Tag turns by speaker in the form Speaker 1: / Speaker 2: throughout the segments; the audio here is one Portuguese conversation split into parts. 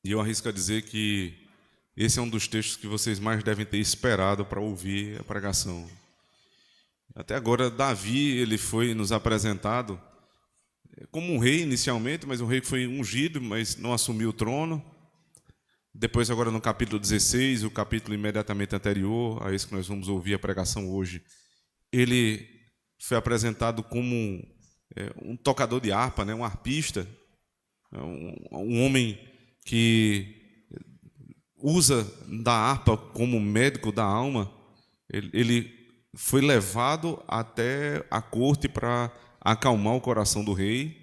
Speaker 1: E eu arrisco a dizer que esse é um dos textos que vocês mais devem ter esperado para ouvir a pregação. Até agora, Davi, ele foi nos apresentado como um rei inicialmente, mas um rei que foi ungido, mas não assumiu o trono. Depois, agora no capítulo 16, o capítulo imediatamente anterior a esse que nós vamos ouvir a pregação hoje, ele foi apresentado como um tocador de harpa, né, um arpista, um homem que usa da harpa como médico da alma. Ele foi levado até a corte para acalmar o coração do rei.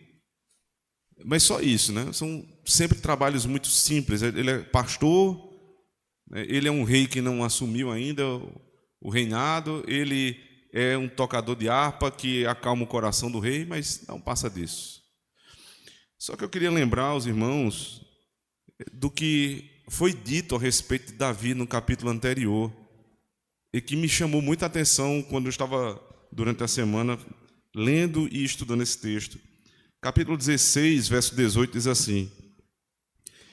Speaker 1: Mas só isso, né? São sempre trabalhos muito simples. Ele é pastor, né? Ele é um rei que não assumiu ainda o reinado, ele é um tocador de harpa que acalma o coração do rei, mas não passa disso. Só que eu queria lembrar aos irmãos do que foi dito a respeito de Davi no capítulo anterior, e que me chamou muita atenção quando eu estava, durante a semana, lendo e estudando esse texto. Capítulo 16, verso 18, diz assim: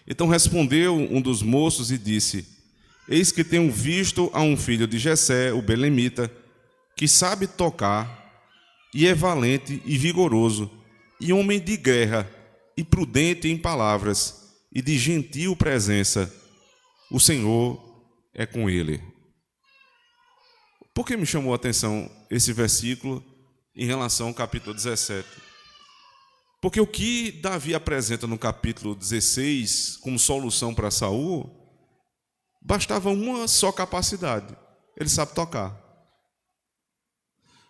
Speaker 1: Então respondeu um dos moços e disse: Eis que tenho visto a um filho de Jessé, o belemita, que sabe tocar, e é valente e vigoroso, e homem de guerra, e prudente em palavras, e de gentil presença. O Senhor é com ele. Por que me chamou a atenção esse versículo em relação ao capítulo 17? Porque o que Davi apresenta no capítulo 16 como solução para Saul, bastava uma só capacidade: ele sabe tocar.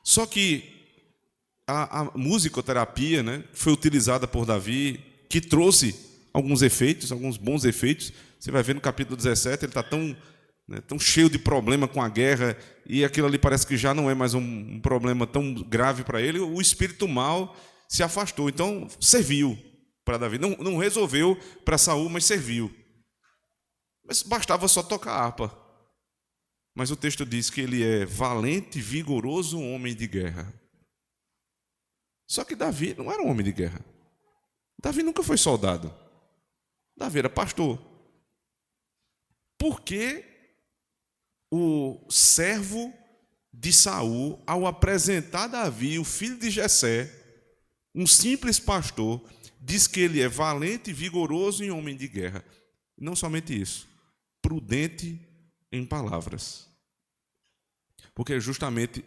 Speaker 1: Só que a musicoterapia, né, foi utilizada por Davi, que trouxe alguns efeitos, alguns bons efeitos. Você vai ver no capítulo 17, ele está tão cheio de problema com a guerra, e aquilo ali parece que já não é mais um problema tão grave para ele. O espírito mal se afastou, então serviu para Davi. Não resolveu para Saul, mas serviu. Mas bastava só tocar a harpa. Mas o texto diz que ele é valente, vigoroso, homem de guerra. Só que Davi não era um homem de guerra. Davi nunca foi soldado. Davi era pastor. Por que o servo de Saul, ao apresentar Davi, o filho de Jessé, um simples pastor, diz que ele é valente, vigoroso e homem de guerra? Não somente isso, prudente em palavras. Porque é justamente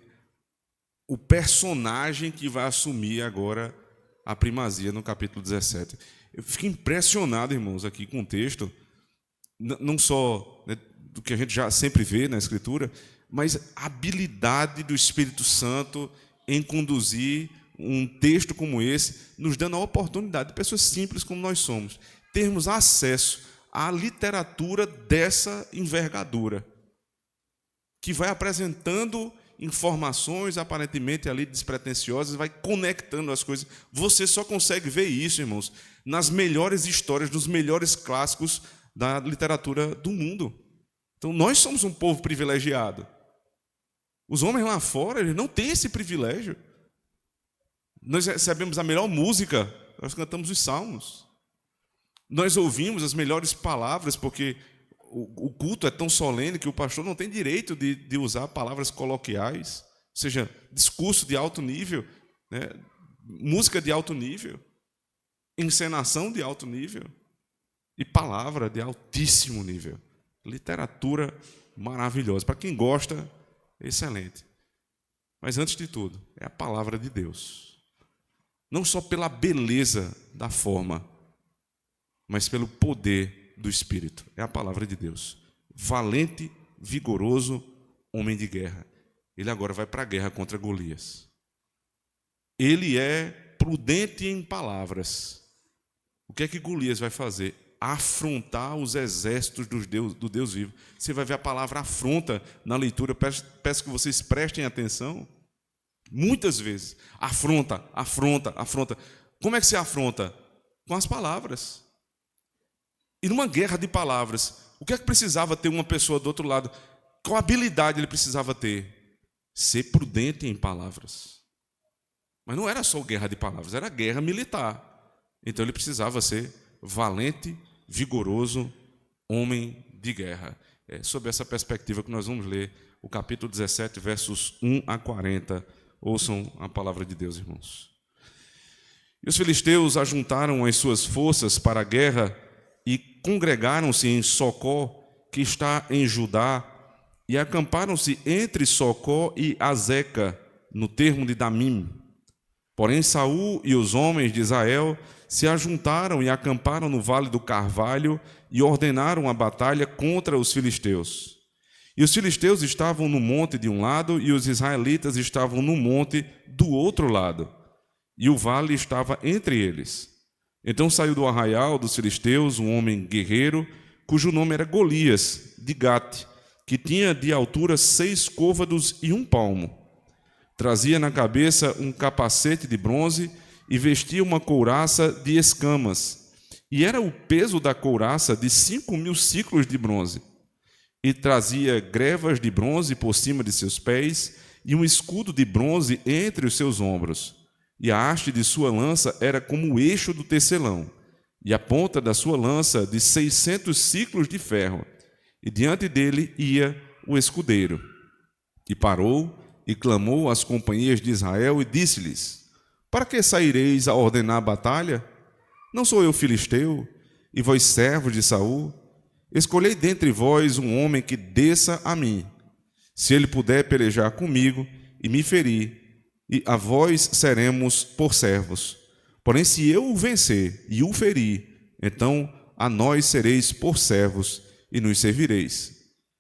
Speaker 1: o personagem que vai assumir agora a primazia no capítulo 17. Eu fico impressionado, irmãos, aqui com o texto, não só, né, do que a gente já sempre vê na Escritura, mas a habilidade do Espírito Santo em conduzir um texto como esse, nos dando a oportunidade de pessoas simples como nós somos, termos acesso à literatura dessa envergadura, que vai apresentando informações aparentemente ali despretensiosas, vai conectando as coisas. Você só consegue ver isso, irmãos, nas melhores histórias, nos melhores clássicos da literatura do mundo. Então, nós somos um povo privilegiado. Os homens lá fora, eles não têm esse privilégio. Nós recebemos a melhor música, nós cantamos os salmos. Nós ouvimos as melhores palavras, porque o culto é tão solene que o pastor não tem direito de usar palavras coloquiais, ou seja, discurso de alto nível, né? Música de alto nível, encenação de alto nível e palavra de altíssimo nível. Literatura maravilhosa. Para quem gosta, excelente. Mas antes de tudo, é a palavra de Deus. Não só pela beleza da forma, mas pelo poder do Espírito. É a palavra de Deus. Valente, vigoroso, homem de guerra. Ele agora vai para a guerra contra Golias. Ele é prudente em palavras. O que é que Golias vai fazer? Afrontar os exércitos do Deus vivo. Você vai ver a palavra afronta na leitura. Peço que vocês prestem atenção. Muitas vezes. Afronta, afronta, afronta. Como é que se afronta? Com as palavras. E numa guerra de palavras, o que é que precisava ter uma pessoa do outro lado? Qual habilidade ele precisava ter? Ser prudente em palavras. Mas não era só guerra de palavras, era guerra militar. Então ele precisava ser valente vigoroso, homem de guerra. É sob essa perspectiva que nós vamos ler o capítulo 17, versos 1 a 40. Ouçam a palavra de Deus, irmãos. E os filisteus ajuntaram as suas forças para a guerra e congregaram-se em Socó, que está em Judá, e acamparam-se entre Socó e Azeca, no termo de Damim. Porém, Saul e os homens de Israel se ajuntaram e acamparam no vale do Carvalho e ordenaram a batalha contra os filisteus. E os filisteus estavam no monte de um lado e os israelitas estavam no monte do outro lado, e o vale estava entre eles. Então saiu do arraial dos filisteus um homem guerreiro, cujo nome era Golias, de Gate, que tinha de altura 6 côvados e 1 palmo. Trazia na cabeça um capacete de bronze e vestia uma couraça de escamas. E era o peso da couraça de 5.000 siclos de bronze. E trazia grevas de bronze por cima de seus pés e um escudo de bronze entre os seus ombros. E a haste de sua lança era como o eixo do tecelão, e a ponta da sua lança de 600 siclos de ferro. E diante dele ia o escudeiro. E parou e clamou às companhias de Israel e disse-lhes: para que saireis a ordenar a batalha? Não sou eu filisteu, e vós servos de Saul? Escolhei dentre vós um homem que desça a mim. Se ele puder pelejar comigo e me ferir, e a vós seremos por servos. Porém, se eu o vencer e o ferir, então a nós sereis por servos e nos servireis.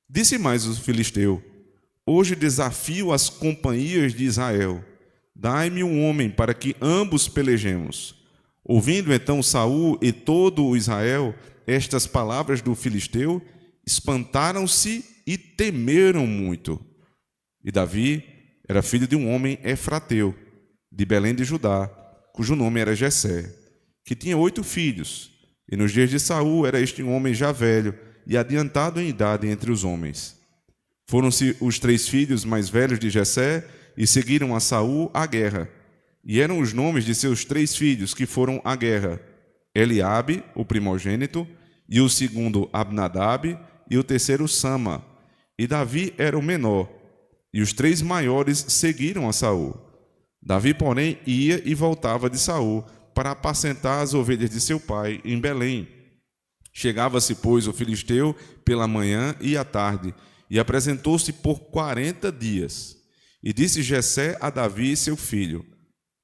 Speaker 1: Disse mais o filisteu: hoje desafio as companhias de Israel. Dai-me um homem para que ambos pelejemos. Ouvindo então Saul e todo o Israel estas palavras do filisteu, espantaram-se e temeram muito. E Davi era filho de um homem efrateu, de Belém de Judá, cujo nome era Jessé, que tinha 8 filhos. E nos dias de Saul era este um homem já velho e adiantado em idade entre os homens. Foram-se os 3 filhos mais velhos de Jessé e seguiram a Saul à guerra. E eram os nomes de seus 3 filhos que foram à guerra: Eliabe, o primogênito, e o segundo Abnadab, e o terceiro Sama. E Davi era o menor, e os 3 maiores seguiram a Saul. Davi, porém, ia e voltava de Saul para apacentar as ovelhas de seu pai em Belém. Chegava-se, pois, o filisteu pela manhã e à tarde, e apresentou-se por 40 dias. E disse Jessé a Davi, seu filho: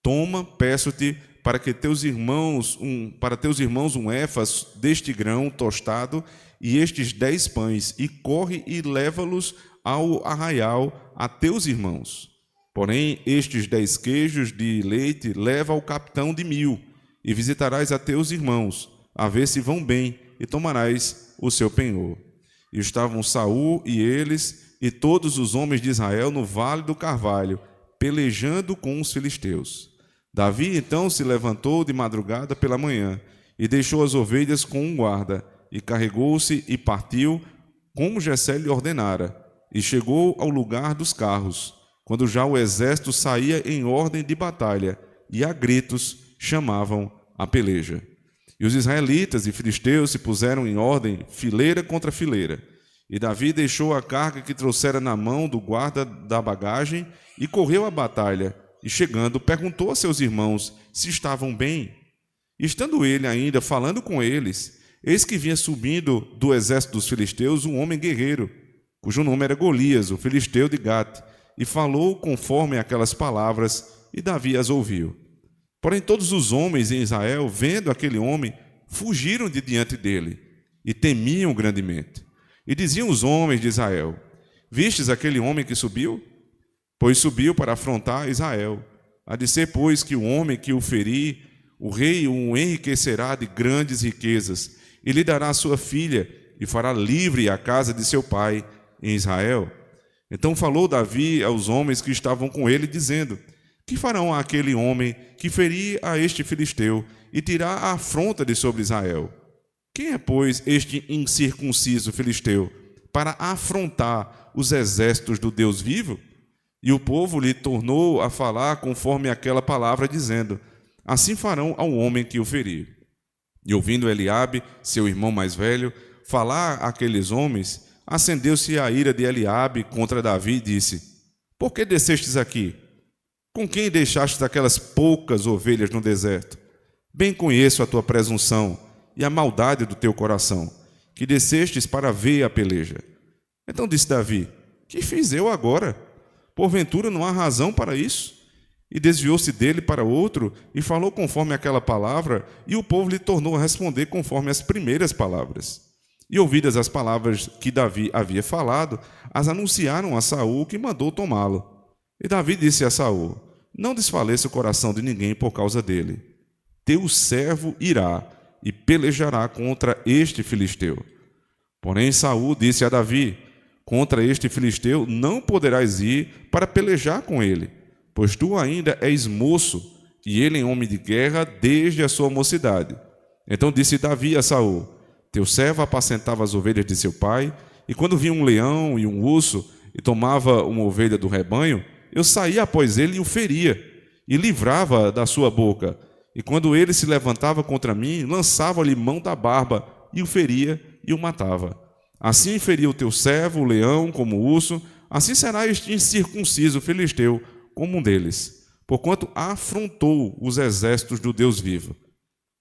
Speaker 1: toma, peço-te, para teus irmãos um éfas deste grão tostado e estes 10 pães, e corre e leva-los ao arraial a teus irmãos. Porém, estes 10 queijos de leite leva ao capitão de 1000, e visitarás a teus irmãos, a ver se vão bem, e tomarás o seu penhor. E estavam Saul e eles e todos os homens de Israel no vale do Carvalho, pelejando com os filisteus. Davi então se levantou de madrugada pela manhã e deixou as ovelhas com um guarda, e carregou-se e partiu, como Jessé lhe ordenara, e chegou ao lugar dos carros, quando já o exército saía em ordem de batalha, e a gritos chamavam a peleja. E os israelitas e filisteus se puseram em ordem, fileira contra fileira. E Davi deixou a carga que trouxera na mão do guarda da bagagem e correu à batalha. E chegando, perguntou a seus irmãos se estavam bem. E estando ele ainda falando com eles, eis que vinha subindo do exército dos filisteus um homem guerreiro, cujo nome era Golias, o filisteu de Gate, e falou conforme aquelas palavras, e Davi as ouviu. Porém, todos os homens em Israel, vendo aquele homem, fugiram de diante dele, e temiam grandemente. E diziam os homens de Israel: vistes aquele homem que subiu? Pois subiu para afrontar Israel. Há de ser, pois, que o homem que o ferir, o rei o enriquecerá de grandes riquezas, e lhe dará a sua filha, e fará livre a casa de seu pai em Israel. Então falou Davi aos homens que estavam com ele, dizendo: que farão àquele homem que ferir a este filisteu e tirar a afronta de sobre Israel? Quem é, pois, este incircunciso filisteu para afrontar os exércitos do Deus vivo? E o povo lhe tornou a falar conforme aquela palavra, dizendo: assim farão ao homem que o ferir. E ouvindo Eliabe, seu irmão mais velho, falar àqueles homens, acendeu-se a ira de Eliabe contra Davi e disse: Por que descestes aqui? Com quem deixastes aquelas poucas ovelhas no deserto? Bem conheço a tua presunção e a maldade do teu coração, que descestes para ver a peleja. Então disse Davi: Que fiz eu agora? Porventura não há razão para isso? E desviou-se dele para outro, e falou conforme aquela palavra, e o povo lhe tornou a responder conforme as primeiras palavras. E ouvidas as palavras que Davi havia falado, as anunciaram a Saul, que mandou tomá-lo. E Davi disse a Saul: Não desfaleça o coração de ninguém por causa dele. Teu servo irá e pelejará contra este filisteu. Porém Saul disse a Davi: Contra este filisteu não poderás ir para pelejar com ele, pois tu ainda és moço, e ele é homem de guerra desde a sua mocidade. Então disse Davi a Saul: Teu servo apacentava as ovelhas de seu pai, e quando vinha um leão e um urso, e tomava uma ovelha do rebanho, eu saía após ele e o feria, e livrava da sua boca. E quando ele se levantava contra mim, lançava-lhe mão da barba, e o feria e o matava. Assim feria o teu servo, o leão, como o urso, assim será este incircunciso filisteu, como um deles, porquanto afrontou os exércitos do Deus vivo.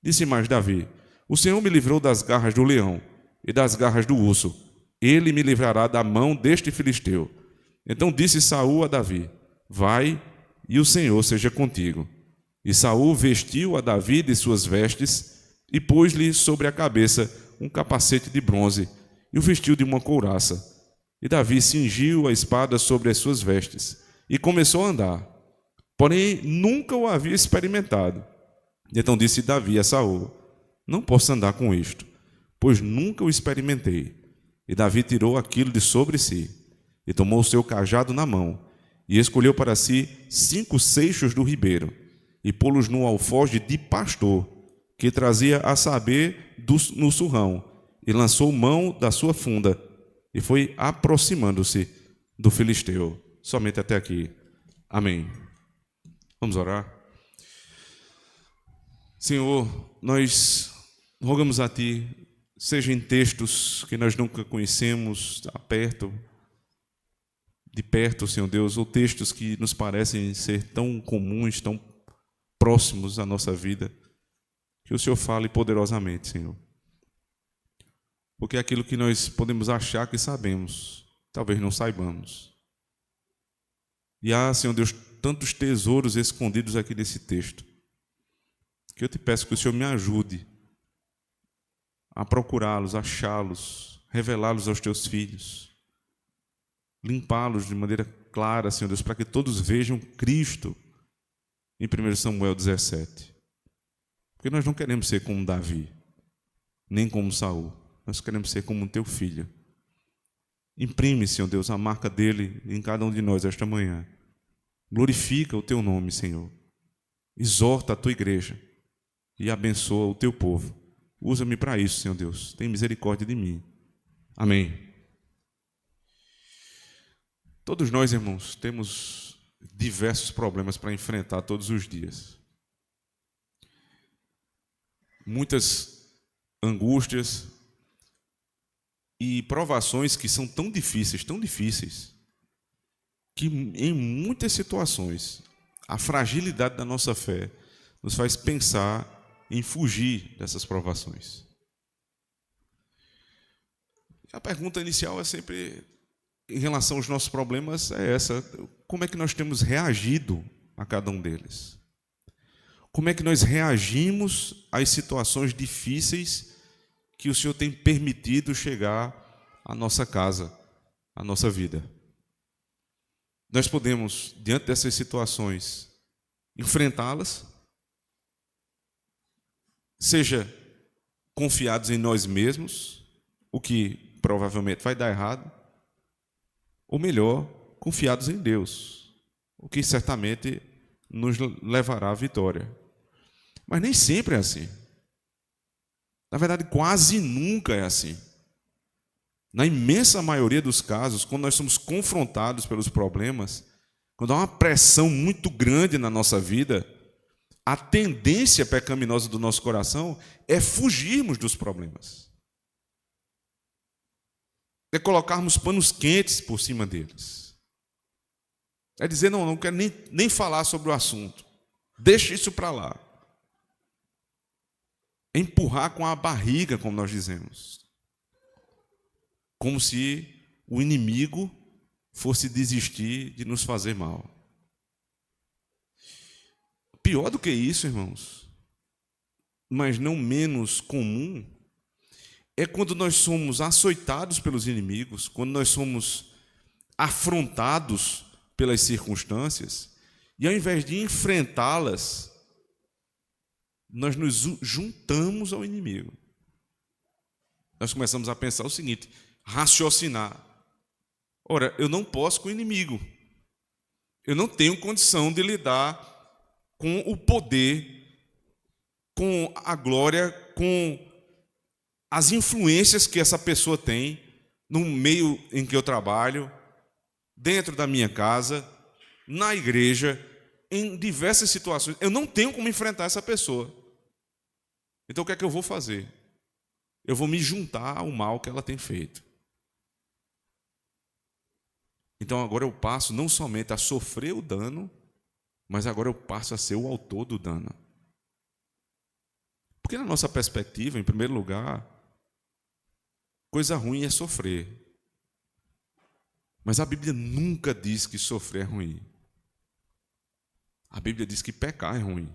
Speaker 1: Disse mais Davi: O Senhor me livrou das garras do leão e das garras do urso. Ele me livrará da mão deste filisteu. Então disse Saul a Davi: Vai, e o Senhor seja contigo. E Saul vestiu a Davi de suas vestes e pôs-lhe sobre a cabeça um capacete de bronze e o vestiu de uma couraça. E Davi cingiu a espada sobre as suas vestes e começou a andar. Porém, nunca o havia experimentado. Então disse Davi a Saul: Não posso andar com isto, pois nunca o experimentei. E Davi tirou aquilo de sobre si, e tomou o seu cajado na mão, e escolheu para si 5 seixos do ribeiro, e pô-los no alforje de pastor, que trazia a saber no surrão, e lançou mão da sua funda, e foi aproximando-se do filisteu. Somente até aqui. Amém. Vamos orar. Senhor, nós rogamos a Ti, seja em textos que nós nunca conhecemos, de perto, Senhor Deus, ou textos que nos parecem ser tão comuns, tão próximos à nossa vida, que o Senhor fale poderosamente, Senhor. Porque aquilo que nós podemos achar que sabemos, talvez não saibamos. E há, Senhor Deus, tantos tesouros escondidos aqui nesse texto, que eu te peço que o Senhor me ajude a procurá-los, achá-los, revelá-los aos teus filhos, limpá-los de maneira clara, Senhor Deus, para que todos vejam Cristo em 1 Samuel 17. Porque nós não queremos ser como Davi, nem como Saul, nós queremos ser como um teu filho. Imprime, Senhor Deus, a marca dele em cada um de nós esta manhã. Glorifica o teu nome, Senhor. Exorta a tua igreja e abençoa o teu povo. Usa-me para isso, Senhor Deus. Tem misericórdia de mim. Amém. Todos nós, irmãos, temos diversos problemas para enfrentar todos os dias. Muitas angústias e provações que são tão difíceis, que em muitas situações a fragilidade da nossa fé nos faz pensar em fugir dessas provações. A pergunta inicial é sempre, em relação aos nossos problemas, é essa: como é que nós temos reagido a cada um deles? Como é que nós reagimos às situações difíceis que o Senhor tem permitido chegar à nossa casa, à nossa vida? Nós podemos, diante dessas situações, enfrentá-las, seja confiados em nós mesmos, o que provavelmente vai dar errado, ou melhor, confiados em Deus, o que certamente nos levará à vitória. Mas nem sempre é assim. Na verdade, quase nunca é assim. Na imensa maioria dos casos, quando nós somos confrontados pelos problemas, quando há uma pressão muito grande na nossa vida, A tendência pecaminosa do nosso coração é fugirmos dos problemas. É colocarmos panos quentes por cima deles. É dizer, não quero nem falar sobre o assunto. Deixa isso para lá. É empurrar com a barriga, como nós dizemos. Como se o inimigo fosse desistir de nos fazer mal. Pior do que isso, irmãos, mas não menos comum, é quando nós somos açoitados pelos inimigos, quando nós somos afrontados pelas circunstâncias, e ao invés de enfrentá-las, nós nos juntamos ao inimigo. Nós começamos a pensar o seguinte, raciocinar. Ora, eu não posso com o inimigo. Eu não tenho condição de lidar com o poder, com a glória, com as influências que essa pessoa tem no meio em que eu trabalho, dentro da minha casa, na igreja, em diversas situações. Eu não tenho como enfrentar essa pessoa. Então o que é que eu vou fazer? Eu vou me juntar ao mal que ela tem feito. Então agora eu passo não somente a sofrer o dano, mas agora eu passo a ser o autor do dano. Porque na nossa perspectiva, em primeiro lugar, coisa ruim é sofrer. Mas a Bíblia nunca diz que sofrer é ruim. A Bíblia diz que pecar é ruim.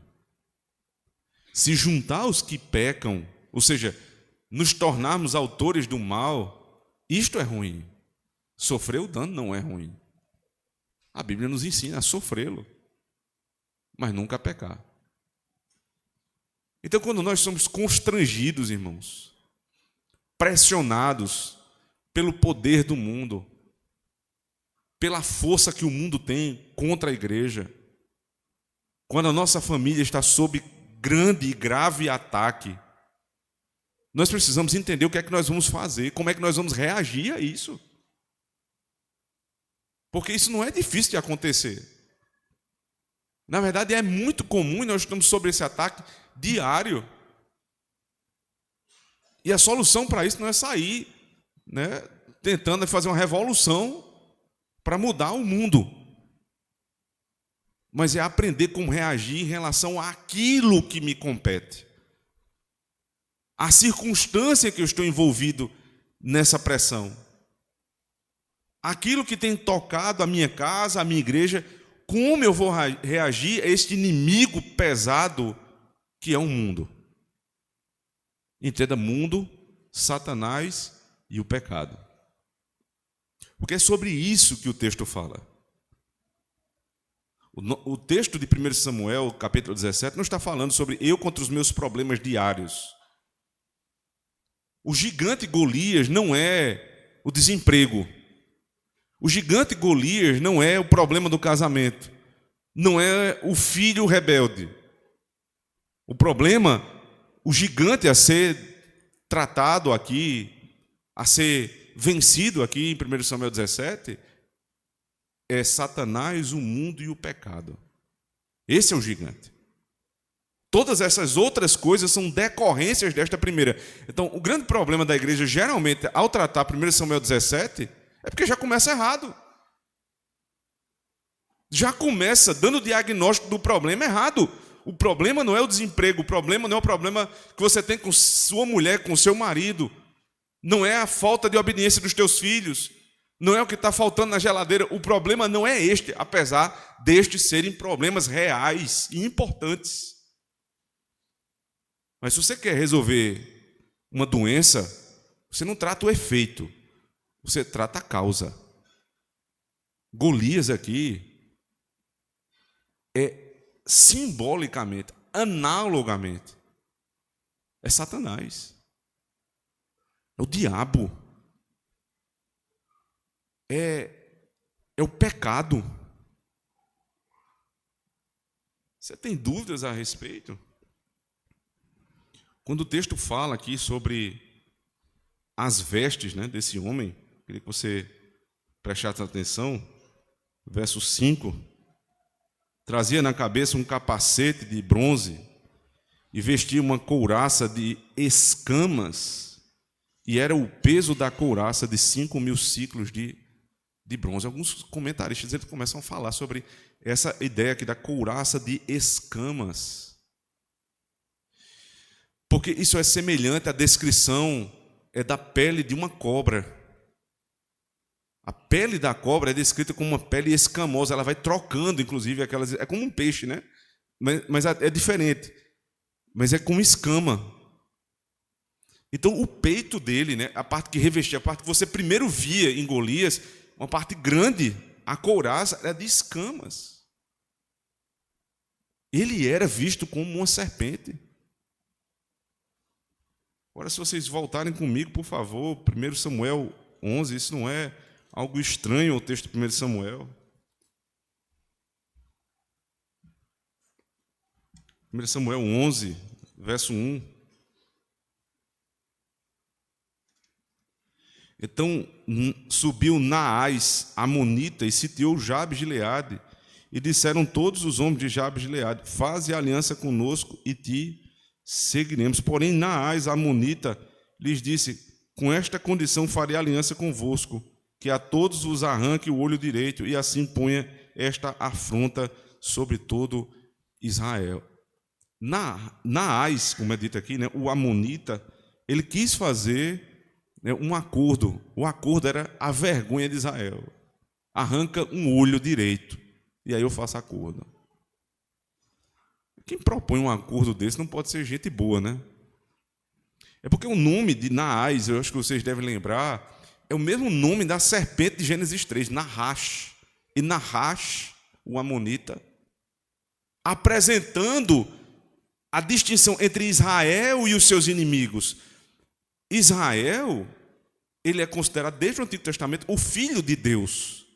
Speaker 1: Se juntar os que pecam, ou seja, nos tornarmos autores do mal, isto é ruim. Sofrer o dano não é ruim. A Bíblia nos ensina a sofrê-lo, mas nunca a pecar. Então, quando nós somos constrangidos, irmãos, pressionados pelo poder do mundo, pela força que o mundo tem contra a igreja, quando a nossa família está sob grande e grave ataque, nós precisamos entender o que é que nós vamos fazer, como é que nós vamos reagir a isso. Porque isso não é difícil de acontecer. Na verdade, é muito comum e nós estamos sob esse ataque diário. E a solução para isso não é sair, tentando fazer uma revolução para mudar o mundo. Mas é aprender como reagir em relação àquilo que me compete. A circunstância que eu estou envolvido nessa pressão. Aquilo que tem tocado a minha casa, a minha igreja, como eu vou reagir a este inimigo pesado que é o mundo. Entenda, mundo, Satanás e o pecado. Porque é sobre isso que o texto fala. O texto de 1 Samuel, capítulo 17, não está falando sobre eu contra os meus problemas diários. O gigante Golias não é o desemprego. O gigante Golias não é o problema do casamento. Não é o filho rebelde. O problema, o gigante a ser tratado aqui, a ser vencido aqui em 1 Samuel 17, é Satanás, o mundo e o pecado. Esse é o gigante. Todas essas outras coisas são decorrências desta primeira. Então, o grande problema da igreja, geralmente, ao tratar 1 Samuel 17, é porque já começa errado. Já começa dando o diagnóstico do problema errado. O problema não é o desemprego, o problema não é o problema que você tem com sua mulher, com seu marido. Não é a falta de obediência dos teus filhos. Não é o que está faltando na geladeira. O problema não é este, apesar destes serem problemas reais e importantes. Mas se você quer resolver uma doença, você não trata o efeito, você trata a causa. Golias aqui é simbolicamente, analogamente, é Satanás. É o diabo. É o pecado. Você tem dúvidas a respeito? Quando o texto fala aqui sobre as vestes desse homem, queria que você prestasse atenção, verso 5, Trazia na cabeça um capacete de bronze e vestia uma couraça de escamas, e era o peso da couraça de 5.000 ciclos de bronze. Alguns comentaristas eles começam a falar sobre essa ideia aqui da couraça de escamas, porque isso é semelhante à descrição da pele de uma cobra. A pele da cobra é descrita como uma pele escamosa, ela vai trocando, inclusive, aquelas. É como um peixe, né? Mas é diferente. Mas é como escama. Então, o peito dele, né? A parte que revestia, a parte que você primeiro via em Golias, uma parte grande, a couraça era de escamas. Ele era visto como uma serpente. Agora, se vocês voltarem comigo, por favor, 1 Samuel 11, isso não é algo estranho ao texto de 1 Samuel. 1 Samuel 11, verso 1. Então subiu Naás, amonita, e sitiou Jabes de Gileade. E disseram todos os homens de Jabes de Gileade: faze aliança conosco e te seguiremos. Porém, Naás, amonita, lhes disse: com esta condição farei aliança convosco, que a todos os arranque o olho direito, e assim ponha esta afronta sobre todo Israel. Naás, como é dito aqui, né, o amonita, ele quis fazer um acordo. O acordo era a vergonha de Israel. Arranca um olho direito, e aí eu faço acordo. Quem propõe um acordo desse não pode ser gente boa, né? É porque o nome de Naás, eu acho que vocês devem lembrar, é o mesmo nome da serpente de Gênesis 3, Nahash. E Nahash, o amonita, apresentando a distinção entre Israel e os seus inimigos. Israel, ele é considerado desde o Antigo Testamento o filho de Deus,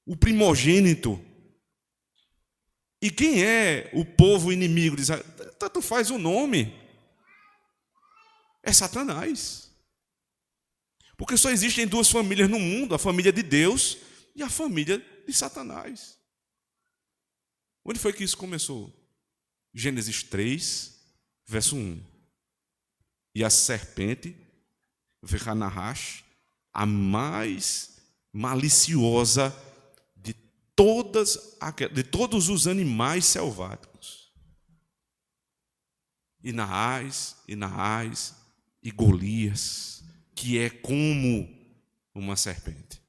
Speaker 1: o primogênito. E quem é o povo inimigo de Israel? Tanto faz o nome. É Satanás. Porque só existem duas famílias no mundo, a família de Deus e a família de Satanás. Onde foi que isso começou? Gênesis 3, verso 1. E a serpente, Vechanahash, a mais maliciosa de todos os animais selváticos. E Naás, e Golias, que é como uma serpente.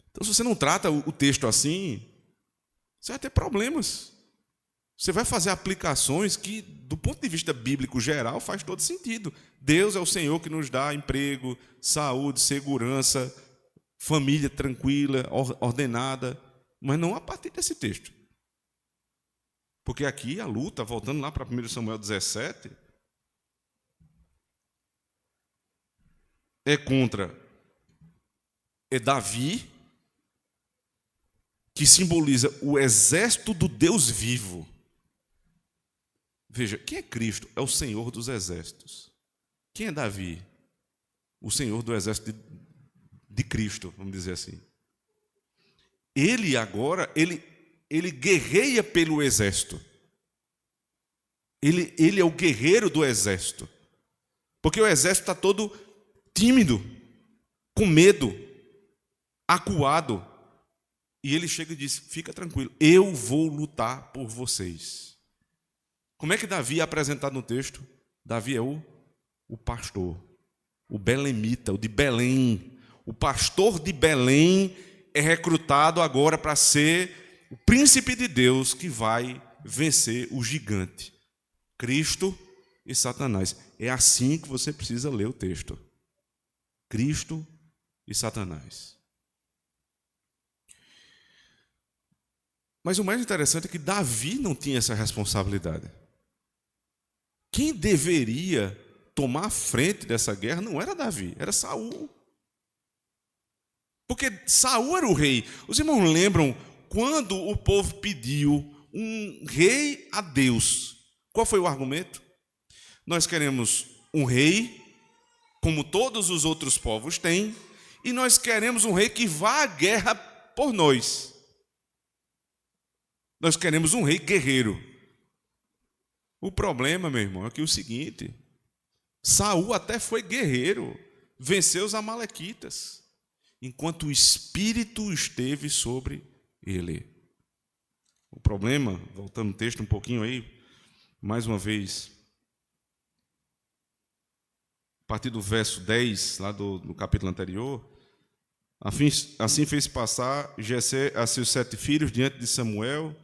Speaker 1: Então, se você não trata o texto assim, você vai ter problemas. Você vai fazer aplicações que, do ponto de vista bíblico geral, faz todo sentido. Deus é o Senhor que nos dá emprego, saúde, segurança, família tranquila, ordenada, mas não a partir desse texto. Porque aqui a luta, voltando lá para 1 Samuel 17, é contra Davi, que simboliza o exército do Deus vivo. Veja, quem é Cristo? É o Senhor dos exércitos. Quem é Davi? O Senhor do exército de Cristo, vamos dizer assim. Ele agora, ele guerreia pelo exército. Ele é o guerreiro do exército. Porque o exército está todo tímido, com medo, acuado. E ele chega e diz: fica tranquilo, eu vou lutar por vocês. Como é que Davi é apresentado no texto? Davi é o pastor, o belemita, o de Belém. O pastor de Belém é recrutado agora para ser o príncipe de Deus que vai vencer o gigante, Cristo e Satanás. É assim que você precisa ler o texto. Cristo e Satanás. Mas o mais interessante é que Davi não tinha essa responsabilidade. Quem deveria tomar a frente dessa guerra não era Davi, era Saul. Porque Saul era o rei. Os irmãos lembram quando o povo pediu um rei a Deus? Qual foi o argumento? Nós queremos um rei, como todos os outros povos têm, e nós queremos um rei que vá à guerra por nós. Nós queremos um rei guerreiro. O problema, meu irmão, é que é o seguinte: Saul até foi guerreiro, venceu os amalequitas, enquanto o Espírito esteve sobre ele. O problema, voltando no texto um pouquinho aí, mais uma vez, a partir do verso 10, lá do capítulo anterior, assim fez passar Jessé a seus 7 filhos diante de Samuel.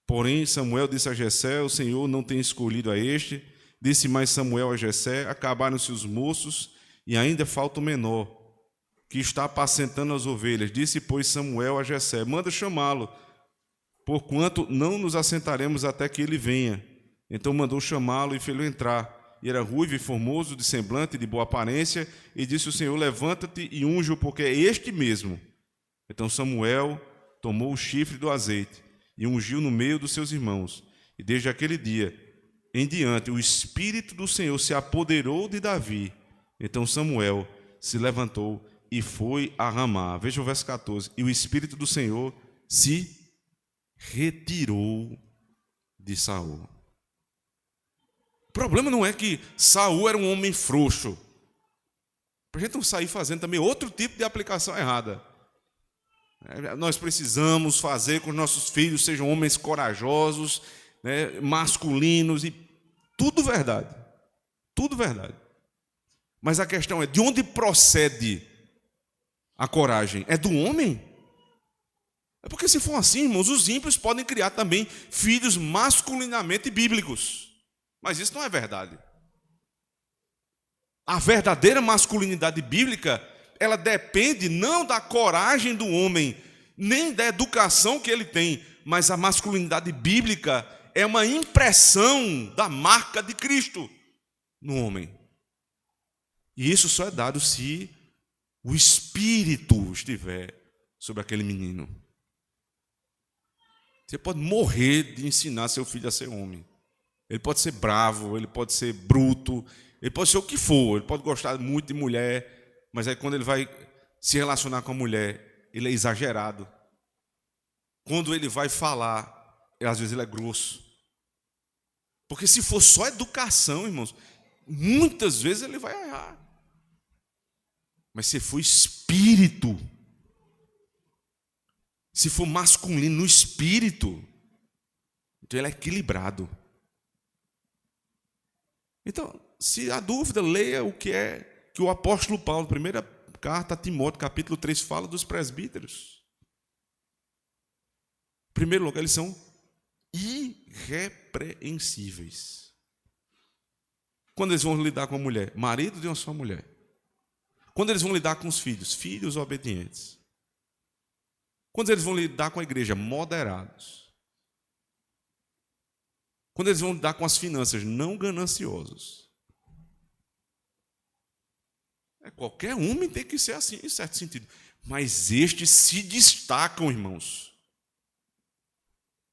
Speaker 1: Porém, Samuel disse a Jessé: o Senhor não tem escolhido a este. Disse mais Samuel a Jessé: acabaram-se os moços e ainda falta o menor, que está apacentando as ovelhas. Disse, pois, Samuel a Jessé: manda chamá-lo, porquanto não nos assentaremos até que ele venha. Então mandou chamá-lo e fê-lo entrar. E era ruivo e formoso, de semblante, de boa aparência, e disse o Senhor: levanta-te e unge-o, porque é este mesmo. Então Samuel tomou o chifre do azeite e ungiu no meio dos seus irmãos. E desde aquele dia em diante, o Espírito do Senhor se apoderou de Davi. Então Samuel se levantou e foi a Ramá. Veja o verso 14. E o Espírito do Senhor se retirou de Saul. O problema não é que Saul era um homem frouxo. Para a gente não sair fazendo também outro tipo de aplicação errada. Nós precisamos fazer com que nossos filhos sejam homens corajosos, né, masculinos, e tudo verdade. Tudo verdade. Mas a questão é, de onde procede a coragem? É do homem? É porque se for assim, irmãos, os ímpios podem criar também filhos masculinamente bíblicos. Mas isso não é verdade. A verdadeira masculinidade bíblica, ela depende não da coragem do homem, nem da educação que ele tem, mas a masculinidade bíblica é uma impressão da marca de Cristo no homem. E isso só é dado se o Espírito estiver sobre aquele menino. Você pode morrer de ensinar seu filho a ser homem. Ele pode ser bravo, ele pode ser bruto, ele pode ser o que for, ele pode gostar muito de mulher, mas aí quando ele vai se relacionar com a mulher, ele é exagerado. Quando ele vai falar, às vezes ele é grosso. Porque se for só educação, irmãos, muitas vezes ele vai errar. Mas se for espírito, se for masculino no espírito, então ele é equilibrado. Então, se há dúvida, leia o que é que o apóstolo Paulo, primeira carta a Timóteo, capítulo 3, fala dos presbíteros. Em primeiro lugar, eles são irrepreensíveis. Quando eles vão lidar com a mulher, marido de uma só mulher. Quando eles vão lidar com os filhos, filhos obedientes. Quando eles vão lidar com a igreja, moderados. Quando eles vão lidar com as finanças, não gananciosos. Qualquer homem tem que ser assim, em certo sentido. Mas estes se destacam, irmãos.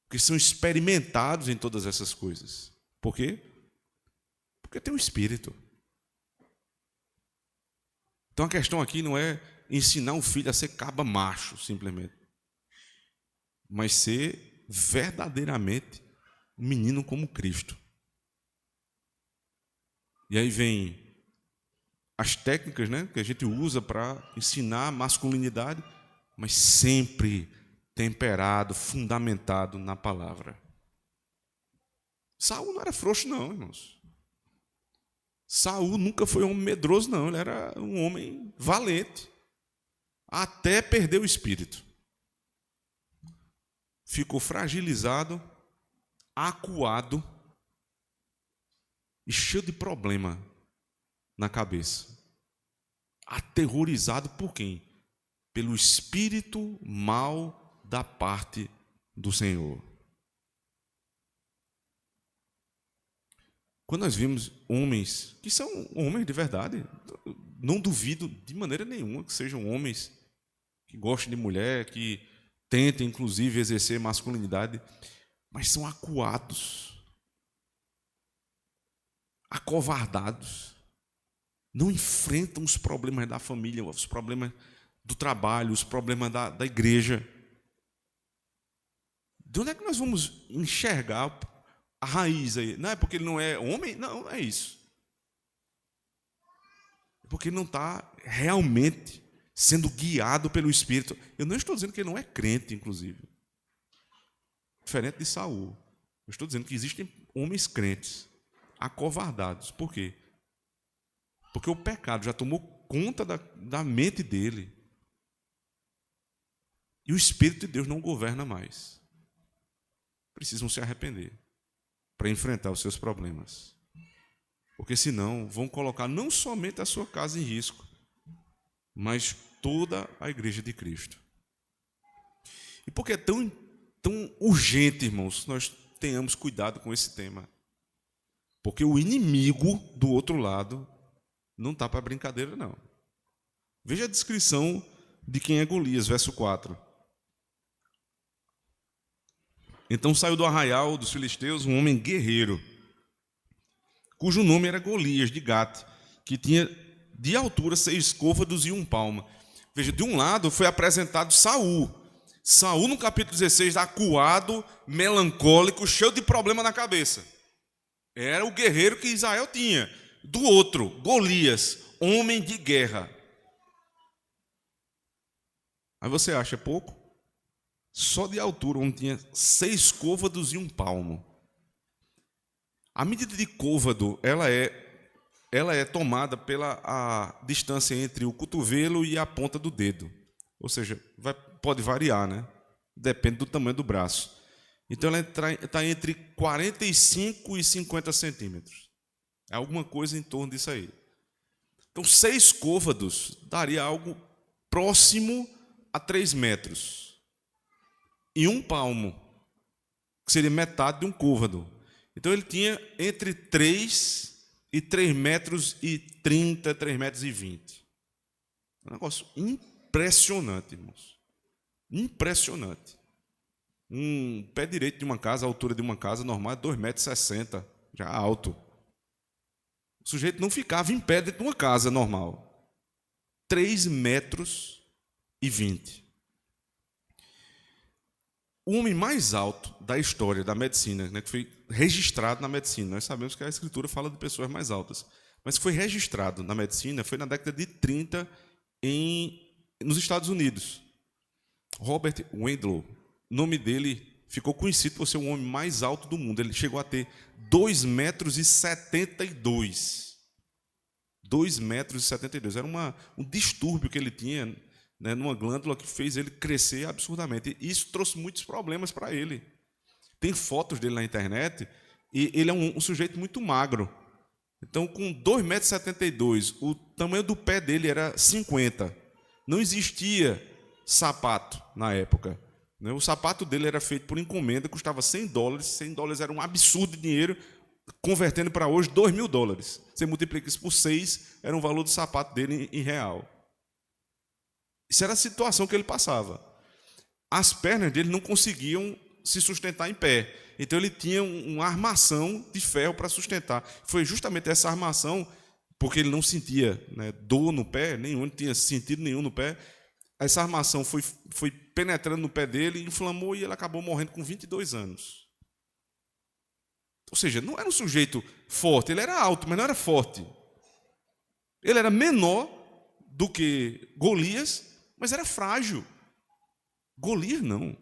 Speaker 1: Porque são experimentados em todas essas coisas. Por quê? Porque tem um Espírito. Então a questão aqui não é ensinar um filho a ser caba macho, simplesmente. Mas ser verdadeiramente um menino como Cristo. E aí vem as técnicas, né, que a gente usa para ensinar a masculinidade, mas sempre temperado, fundamentado na palavra. Saul não era frouxo, não, irmãos. Saul nunca foi um homem medroso, não. Ele era um homem valente. Até perder o espírito. Ficou fragilizado, acuado e cheio de problema na cabeça. Aterrorizado por quem? Pelo espírito mau da parte do Senhor. Quando nós vimos homens, que são homens de verdade, não duvido de maneira nenhuma que sejam homens que gostem de mulher, que tentem inclusive exercer masculinidade, mas são acuados, acovardados, não enfrentam os problemas da família, os problemas do trabalho, os problemas da igreja. De onde é que nós vamos enxergar a raiz aí? Não é porque ele não é homem? Não, é isso. É porque ele não está realmente sendo guiado pelo Espírito. Eu não estou dizendo que ele não é crente, inclusive. Diferente de Saul. Eu estou dizendo que existem homens crentes, acovardados. Por quê? Porque o pecado já tomou conta da mente dele. E o Espírito de Deus não governa mais. Precisam se arrepender para enfrentar os seus problemas. Porque senão vão colocar não somente a sua casa em risco, mas toda a igreja de Cristo. E por que é tão urgente, irmãos, nós tenhamos cuidado com esse tema? Porque o inimigo do outro lado não está para brincadeira, não. Veja a descrição de quem é Golias, verso 4. Então saiu do arraial dos filisteus um homem guerreiro, cujo nome era Golias, de Gate, que tinha de altura 6 côvados e 1 palmo. Veja, de um lado foi apresentado Saul. Saul, no capítulo 16, acuado, melancólico, cheio de problema na cabeça. Era o guerreiro que Israel tinha. Do outro, Golias, homem de guerra. Aí você acha pouco? Só de altura, onde tinha 6 côvados e 1 palmo. A medida de côvado, ela é tomada pela a distância entre o cotovelo e a ponta do dedo. Ou seja, pode variar, né? Depende do tamanho do braço. Então, ela está entre 45 e 50 centímetros. É alguma coisa em torno disso aí. Então, 6 côvados daria algo próximo a 3 metros. E 1 palmo, que seria metade de um côvado. Então, ele tinha entre 3 e 3 metros e 30, 3 metros e 20. Um negócio impressionante, irmãos. Impressionante. Um pé direito de uma casa, a altura de uma casa normal é 2,60 metros, já alto. O sujeito não ficava em pé dentro de uma casa normal. 3 metros e 20. O homem mais alto da história da medicina, né, que foi registrado na medicina, nós sabemos que a Escritura fala de pessoas mais altas, mas que foi registrado na medicina foi na década de 30 nos Estados Unidos. Robert Wadlow, o nome dele ficou conhecido por ser o homem mais alto do mundo. Ele chegou a ter 2,72 metros. 2,72 metros. Era um distúrbio que ele tinha, né, numa glândula que fez ele crescer absurdamente. E isso trouxe muitos problemas para ele. Tem fotos dele na internet e ele é um sujeito muito magro. Então, com 2,72 metros, o tamanho do pé dele era 50. Não existia sapato na época. O sapato dele era feito por encomenda, custava $100. $100 era um absurdo de dinheiro, convertendo para hoje $2.000. Você multiplica isso por 6, era o valor do sapato dele em real. Isso era a situação que ele passava. As pernas dele não conseguiam se sustentar em pé. Então ele tinha uma armação de ferro para sustentar. Foi justamente essa armação, porque ele não sentia, né, dor no pé, não tinha sentido nenhum no pé. Essa armação foi penetrando no pé dele, inflamou e ele acabou morrendo com 22 anos. Ou seja, não era um sujeito forte, ele era alto, mas não era forte. Ele era menor do que Golias, mas era frágil. Golias não.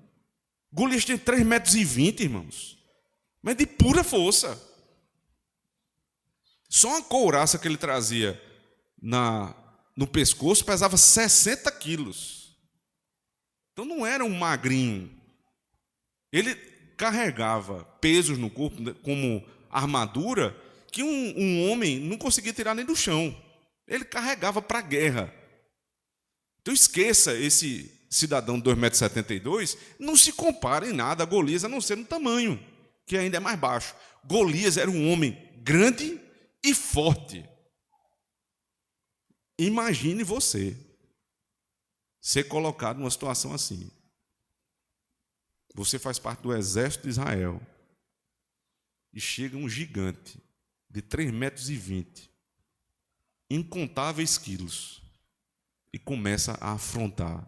Speaker 1: Golias tinha 3,20 metros, irmãos. Mas de pura força. Só uma couraça que ele trazia no pescoço pesava 60 quilos. Então não era um magrinho. Ele carregava pesos no corpo como armadura que um homem não conseguia tirar nem do chão. Ele carregava para a guerra. Então esqueça esse cidadão de 2,72 metros, não se compara em nada a Golias, a não ser no tamanho, que ainda é mais baixo. Golias era um homem grande e forte. Imagine você ser colocado numa situação assim. Você faz parte do exército de Israel e chega um gigante de 3,20 metros, incontáveis quilos, e começa a afrontar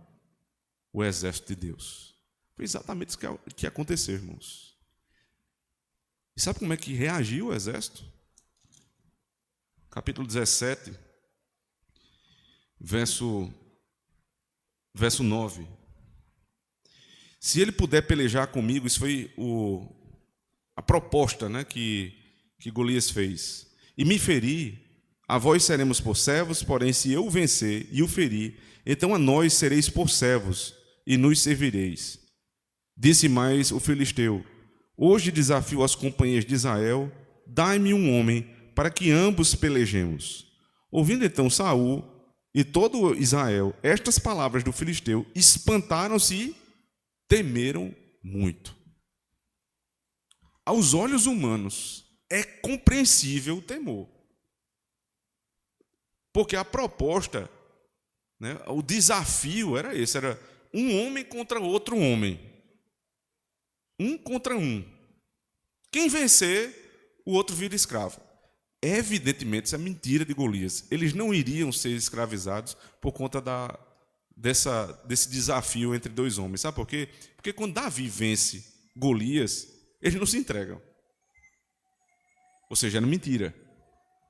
Speaker 1: o exército de Deus. Foi exatamente isso que aconteceu, irmãos. E sabe como é que reagiu o exército? Capítulo 17, verso 9. Se ele puder pelejar comigo, isso foi a proposta, né, que Golias fez. E me ferir, a vós seremos por servos, porém se eu o vencer e o ferir, então a nós sereis por servos e nos servireis. Disse mais o filisteu: hoje desafio as companhias de Israel, dai-me um homem para que ambos pelejemos. Ouvindo então Saul e todo Israel estas palavras do filisteu, espantaram-se e temeram muito. Aos olhos humanos, é compreensível o temor. Porque a proposta, né, o desafio era esse, era um homem contra outro homem. Um contra um. Quem vencer, o outro vira escravo. Evidentemente, isso é mentira de Golias. Eles não iriam ser escravizados por conta desse desafio entre dois homens. Sabe por quê? Porque quando Davi vence Golias, eles não se entregam. Ou seja, era mentira.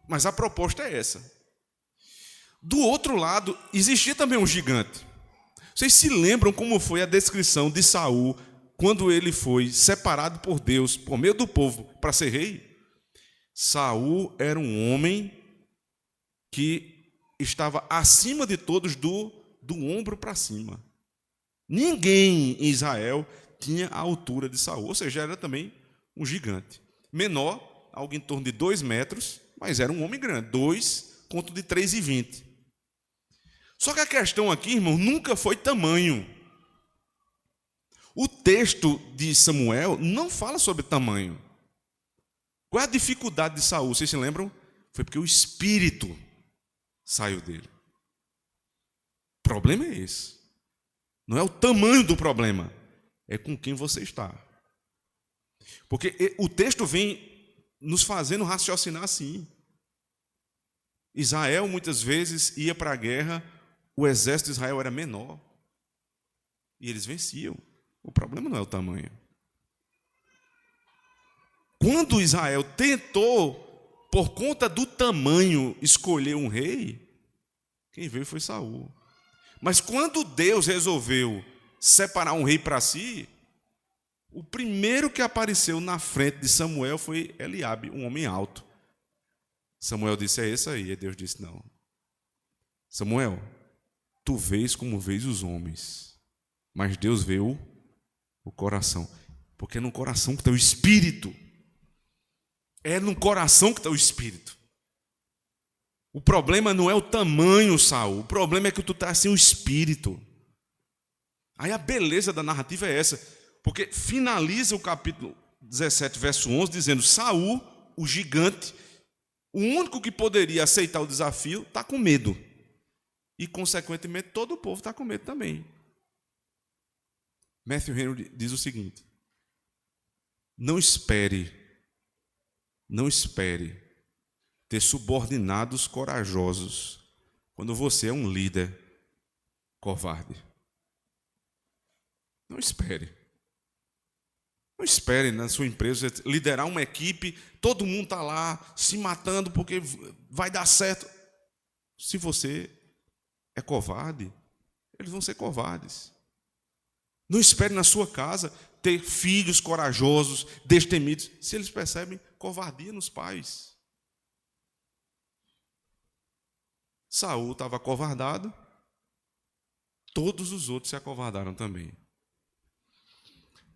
Speaker 1: Mas a proposta é essa. Do outro lado, existia também um gigante. Vocês se lembram como foi a descrição de Saul quando ele foi separado por Deus, por meio do povo, para ser rei? Saul era um homem que estava acima de todos do ombro para cima. Ninguém em Israel tinha a altura de Saul, ou seja, era também um gigante. Menor, algo em torno de 2 metros, mas era um homem grande, 2 contra de 3,20. Só que a questão aqui, irmão, nunca foi tamanho. O texto de Samuel não fala sobre tamanho. Qual é a dificuldade de Saul? Vocês se lembram? Foi porque o espírito saiu dele. O problema é esse. Não é o tamanho do problema, é com quem você está. Porque o texto vem nos fazendo raciocinar assim. Israel muitas vezes ia para a guerra, o exército de Israel era menor e eles venciam. O problema não é o tamanho. Quando Israel tentou, por conta do tamanho, escolher um rei, quem veio foi Saul. Mas quando Deus resolveu separar um rei para si, o primeiro que apareceu na frente de Samuel foi Eliabe, um homem alto. Samuel disse: é esse aí. E Deus disse: não. Samuel, tu vês como vês os homens, mas Deus vê o coração. Porque é no coração que está o espírito. É no coração que está o espírito. O problema não é o tamanho, Saul. O problema é que tu está sem o espírito. Aí a beleza da narrativa é essa. Porque finaliza o capítulo 17, verso 11, dizendo: Saul, o gigante, o único que poderia aceitar o desafio, está com medo. E, consequentemente, todo o povo está com medo também. Matthew Henry diz o seguinte: não espere ter subordinados corajosos quando você é um líder covarde. Não espere. Não espere na sua empresa liderar uma equipe, todo mundo está lá se matando porque vai dar certo. Se você é covarde, eles vão ser covardes. Não espere na sua casa ter filhos corajosos, destemidos, se eles percebem covardia nos pais. Saul estava acovardado, todos os outros se acovardaram também.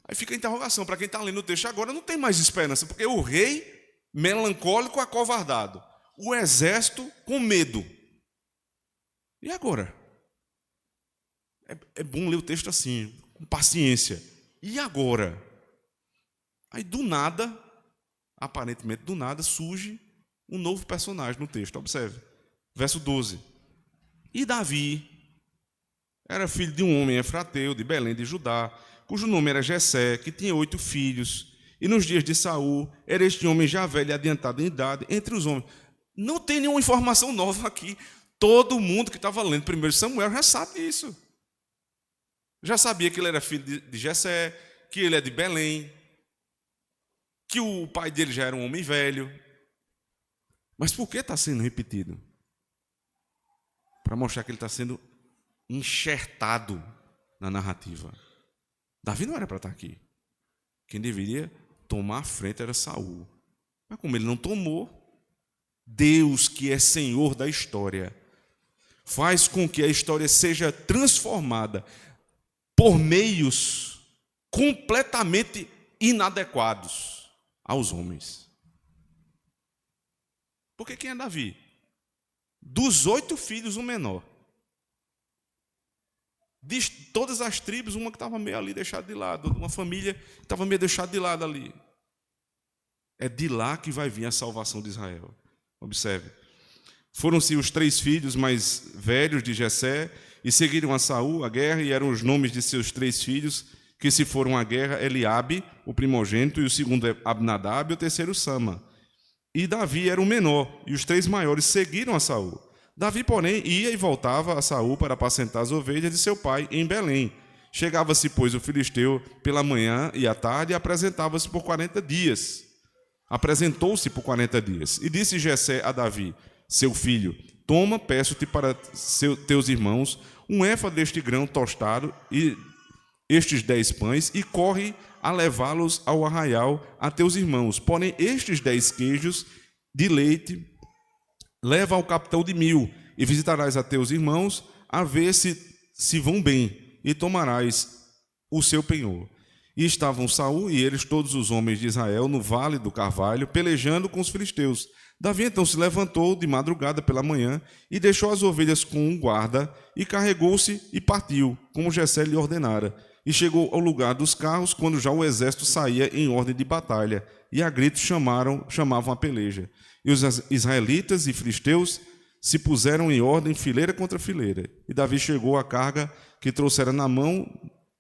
Speaker 1: Aí fica a interrogação para quem está lendo o texto agora: não tem mais esperança, porque o rei melancólico, acovardado, o exército com medo. E agora? É bom ler o texto assim, com paciência. E agora? Aí do nada, aparentemente do nada, surge um novo personagem no texto. Observe, verso 12. E Davi era filho de um homem efrateu, de Belém de Judá, cujo nome era Jessé, que tinha 8 filhos. E nos dias de Saul, era este homem já velho e adiantado em idade entre os homens. Não tem nenhuma informação nova aqui. Todo mundo que estava lendo 1 Samuel já sabe disso. Já sabia que ele era filho de Jessé, que ele é de Belém, que o pai dele já era um homem velho. Mas por que está sendo repetido? Para mostrar que ele está sendo enxertado na narrativa. Davi não era para estar aqui. Quem deveria tomar a frente era Saul. Mas como ele não tomou, Deus, que é Senhor da história, faz com que a história seja transformada por meios completamente inadequados aos homens. Porque quem é Davi? Dos 8 filhos, o menor. De todas as tribos, uma que estava meio ali deixada de lado, uma família que estava meio deixada de lado ali. É de lá que vai vir a salvação de Israel. Observe. Foram-se os 3 filhos mais velhos de Jessé e seguiram a Saul a guerra, e eram os nomes de seus 3 filhos que se foram à guerra: Eliabe, o primogênito, e o segundo é Abinadab, e o terceiro Sama. E Davi era o menor, e os 3 maiores seguiram a Saul. Davi, porém, ia e voltava a Saul para apacentar as ovelhas de seu pai em Belém. Chegava-se, pois, o filisteu pela manhã e à tarde, e apresentava-se por 40 dias. Apresentou-se por 40 dias. E disse Jessé a Davi, seu filho: toma, peço-te para teus irmãos, um éfa deste grão tostado e estes 10 pães, e corre a levá-los ao arraial a teus irmãos. Porém, estes 10 queijos de leite leva ao capitão de 1000, e visitarás a teus irmãos, a ver se vão bem, e tomarás o seu penhor. E estavam Saul e eles, todos os homens de Israel, no vale do Carvalho, pelejando com os filisteus. Davi então se levantou de madrugada pela manhã, e deixou as ovelhas com um guarda, e carregou-se e partiu, como Jessé lhe ordenara. E chegou ao lugar dos carros, quando já o exército saía em ordem de batalha, e a gritos chamavam a peleja. E os israelitas e filisteus se puseram em ordem, fileira contra fileira. E Davi chegou à carga que trouxera na mão,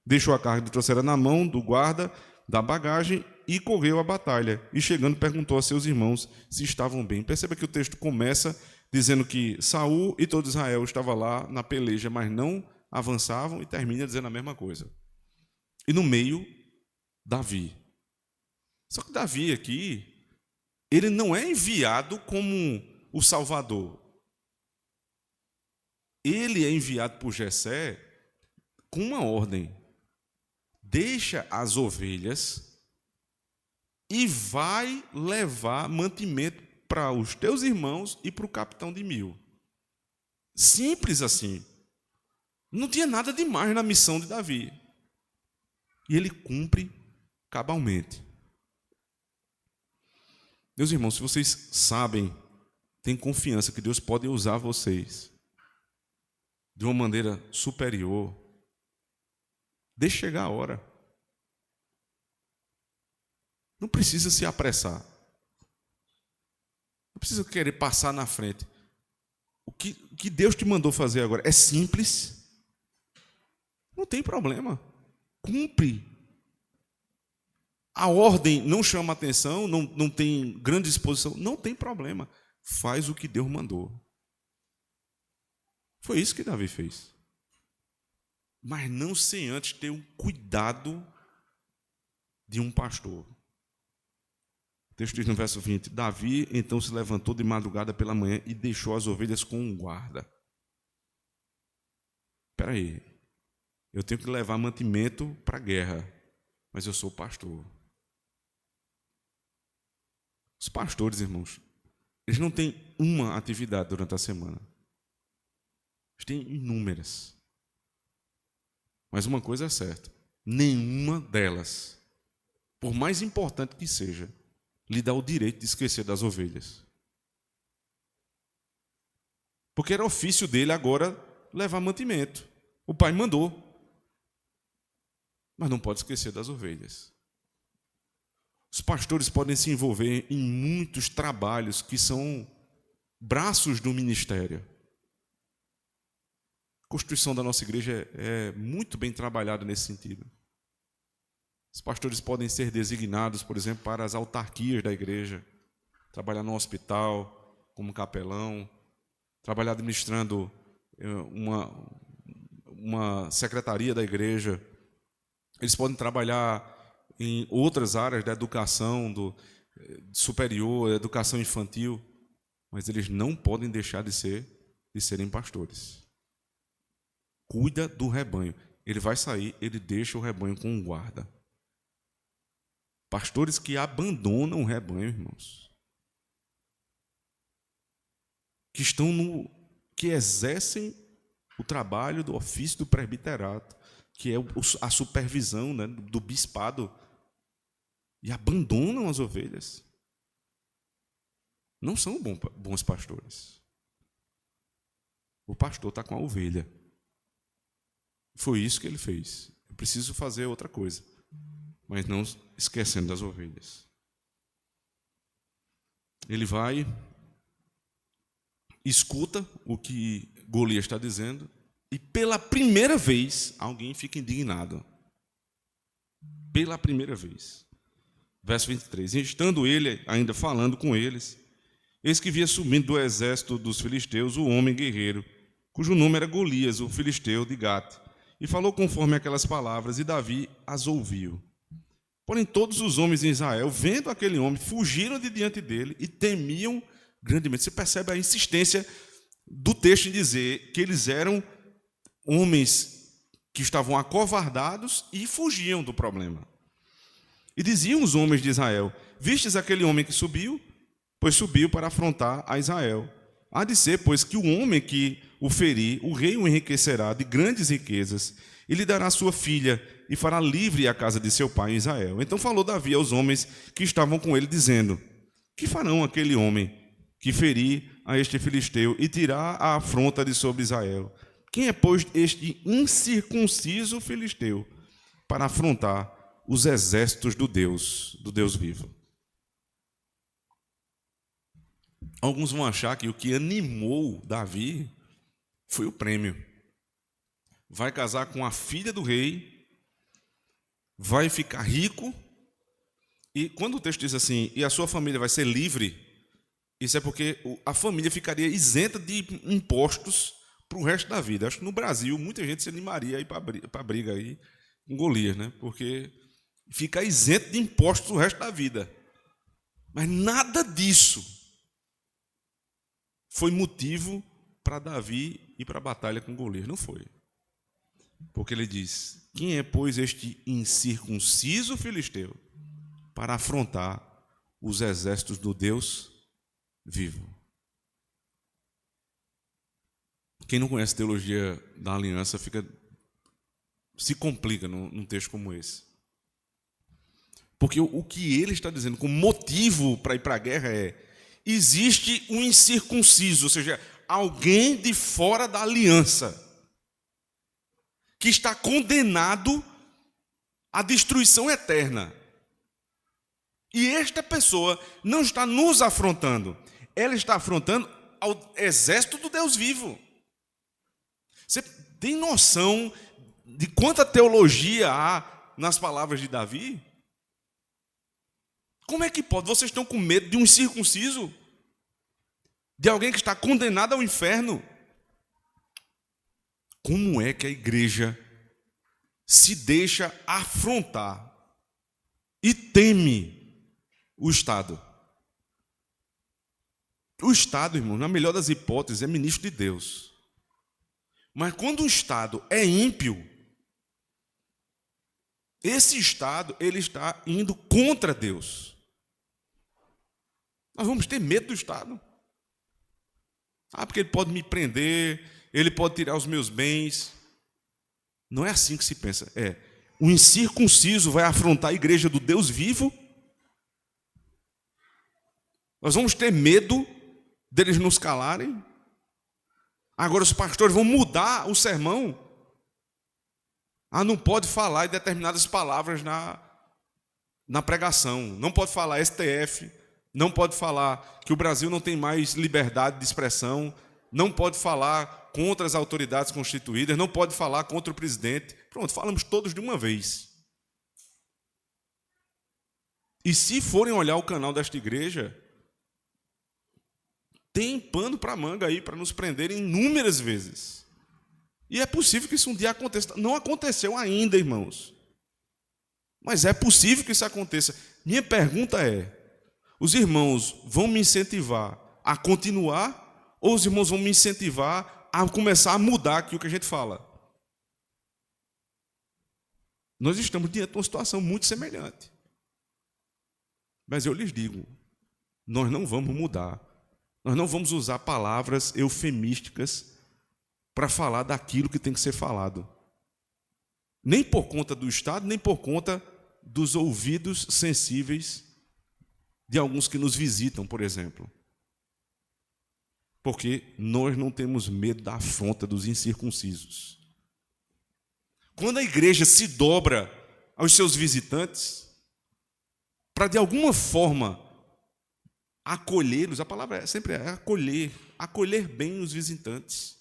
Speaker 1: deixou a carga que trouxera na mão do guarda da bagagem, e correu à batalha. E chegando, perguntou a seus irmãos se estavam bem. Perceba que o texto começa dizendo que Saul e todo Israel estava lá na peleja, mas não avançavam, e termina dizendo a mesma coisa. E no meio, Davi. Só que Davi aqui, ele não é enviado como o Salvador. Ele é enviado por Jessé com uma ordem: deixa as ovelhas e vai levar mantimento para os teus irmãos e para o capitão de 1000. Simples assim. Não tinha nada demais na missão de Davi. E ele cumpre cabalmente. Meus irmãos, se vocês sabem, têm confiança que Deus pode usar vocês de uma maneira superior, deixe chegar a hora. Não precisa se apressar. Não precisa querer passar na frente. O que Deus te mandou fazer agora é simples. Não tem problema. Cumpre. A ordem não chama atenção, não tem grande exposição, não tem problema. Faz o que Deus mandou. Foi isso que Davi fez. Mas não sem antes ter o cuidado de um pastor. O texto diz no verso 20: Davi então se levantou de madrugada pela manhã e deixou as ovelhas com um guarda. Espera aí, eu tenho que levar mantimento para a guerra, mas eu sou pastor. Os pastores, irmãos, eles não têm uma atividade durante a semana. Eles têm inúmeras. Mas uma coisa é certa: nenhuma delas, por mais importante que seja, lhe dá o direito de esquecer das ovelhas. Porque era ofício dele agora levar mantimento. O pai mandou. Mas não pode esquecer das ovelhas. Os pastores podem se envolver em muitos trabalhos que são braços do ministério. A constituição da nossa igreja é muito bem trabalhada nesse sentido. Os pastores podem ser designados, por exemplo, para as autarquias da igreja, trabalhar no hospital, como capelão, trabalhar administrando uma secretaria da igreja, eles podem trabalhar em outras áreas da educação superior, educação infantil, mas eles não podem deixar de serem pastores. Cuida do rebanho. Ele vai sair, ele deixa o rebanho com um guarda. Pastores que abandonam o rebanho, irmãos. Que exercem o trabalho do ofício do presbiterato, que é a supervisão, né, do bispado, e abandonam as ovelhas. Não são bons pastores. O pastor está com a ovelha. Foi isso que ele fez. Eu preciso fazer outra coisa, mas não esquecendo das ovelhas. Ele vai, escuta o que Golias está dizendo, e pela primeira vez alguém fica indignado. Pela primeira vez. Verso 23. E estando ele ainda falando com eles, eis que via subindo do exército dos filisteus o homem guerreiro, cujo nome era Golias, o filisteu de Gate, e falou conforme aquelas palavras, e Davi as ouviu. Porém, todos os homens em Israel, vendo aquele homem, fugiram de diante dele e temiam grandemente. Você percebe a insistência do texto em dizer que eles eram homens que estavam acovardados e fugiam do problema. E diziam os homens de Israel: vistes aquele homem que subiu? Pois subiu para afrontar a Israel. Há de ser, pois, que o homem que o ferir, o rei o enriquecerá de grandes riquezas, e lhe dará sua filha, e fará livre a casa de seu pai em Israel. Então falou Davi aos homens que estavam com ele, dizendo: que farão aquele homem que ferir a este filisteu e tirar a afronta de sobre Israel? Quem é, pois, este incircunciso filisteu para afrontar os exércitos do Deus vivo? Alguns vão achar que o que animou Davi foi o prêmio. Vai casar com a filha do rei, vai ficar rico, e quando o texto diz assim, e a sua família vai ser livre, isso é porque a família ficaria isenta de impostos para o resto da vida. Acho que no Brasil muita gente se animaria a ir para a briga aí com Golias, né? Porque fica isento de impostos o resto da vida. Mas nada disso foi motivo para Davi ir para a batalha com Golias. Não foi. Porque ele diz: quem é, pois, este incircunciso filisteu para afrontar os exércitos do Deus vivo? Quem não conhece teologia da aliança se complica num texto como esse. Porque o que ele está dizendo como motivo para ir para a guerra é: existe um incircunciso, ou seja, alguém de fora da aliança, que está condenado à destruição eterna. E esta pessoa não está nos afrontando, ela está afrontando ao exército do Deus vivo. Você tem noção de quanta teologia há nas palavras de Davi? Como é que pode? Vocês estão com medo de um incircunciso? De alguém que está condenado ao inferno? Como é que a igreja se deixa afrontar e teme o Estado? O Estado, irmão, na melhor das hipóteses, é ministro de Deus. Mas quando o Estado é ímpio, esse Estado ele está indo contra Deus. Nós vamos ter medo do Estado. Porque ele pode me prender, ele pode tirar os meus bens. Não é assim que se pensa. O incircunciso vai afrontar a igreja do Deus vivo. Nós vamos ter medo deles nos calarem. Agora os pastores vão mudar o sermão. Não pode falar determinadas palavras na pregação. Não pode falar STF. Não pode falar que o Brasil não tem mais liberdade de expressão. Não pode falar contra as autoridades constituídas. Não pode falar contra o presidente. Pronto, falamos todos de uma vez. E se forem olhar o canal desta igreja, tem pano para manga aí para nos prenderem inúmeras vezes. E é possível que isso um dia aconteça. Não aconteceu ainda, irmãos. Mas é possível que isso aconteça. Minha pergunta é: os irmãos vão me incentivar a continuar, ou os irmãos vão me incentivar a começar a mudar aqui o que a gente fala? Nós estamos diante de uma situação muito semelhante. Mas eu lhes digo, nós não vamos mudar. Nós não vamos usar palavras eufemísticas para falar daquilo que tem que ser falado. Nem por conta do Estado, nem por conta dos ouvidos sensíveis de alguns que nos visitam, por exemplo. Porque nós não temos medo da afronta dos incircuncisos. Quando a igreja se dobra aos seus visitantes, para de alguma forma acolhê-los, a palavra sempre é acolher, acolher bem os visitantes.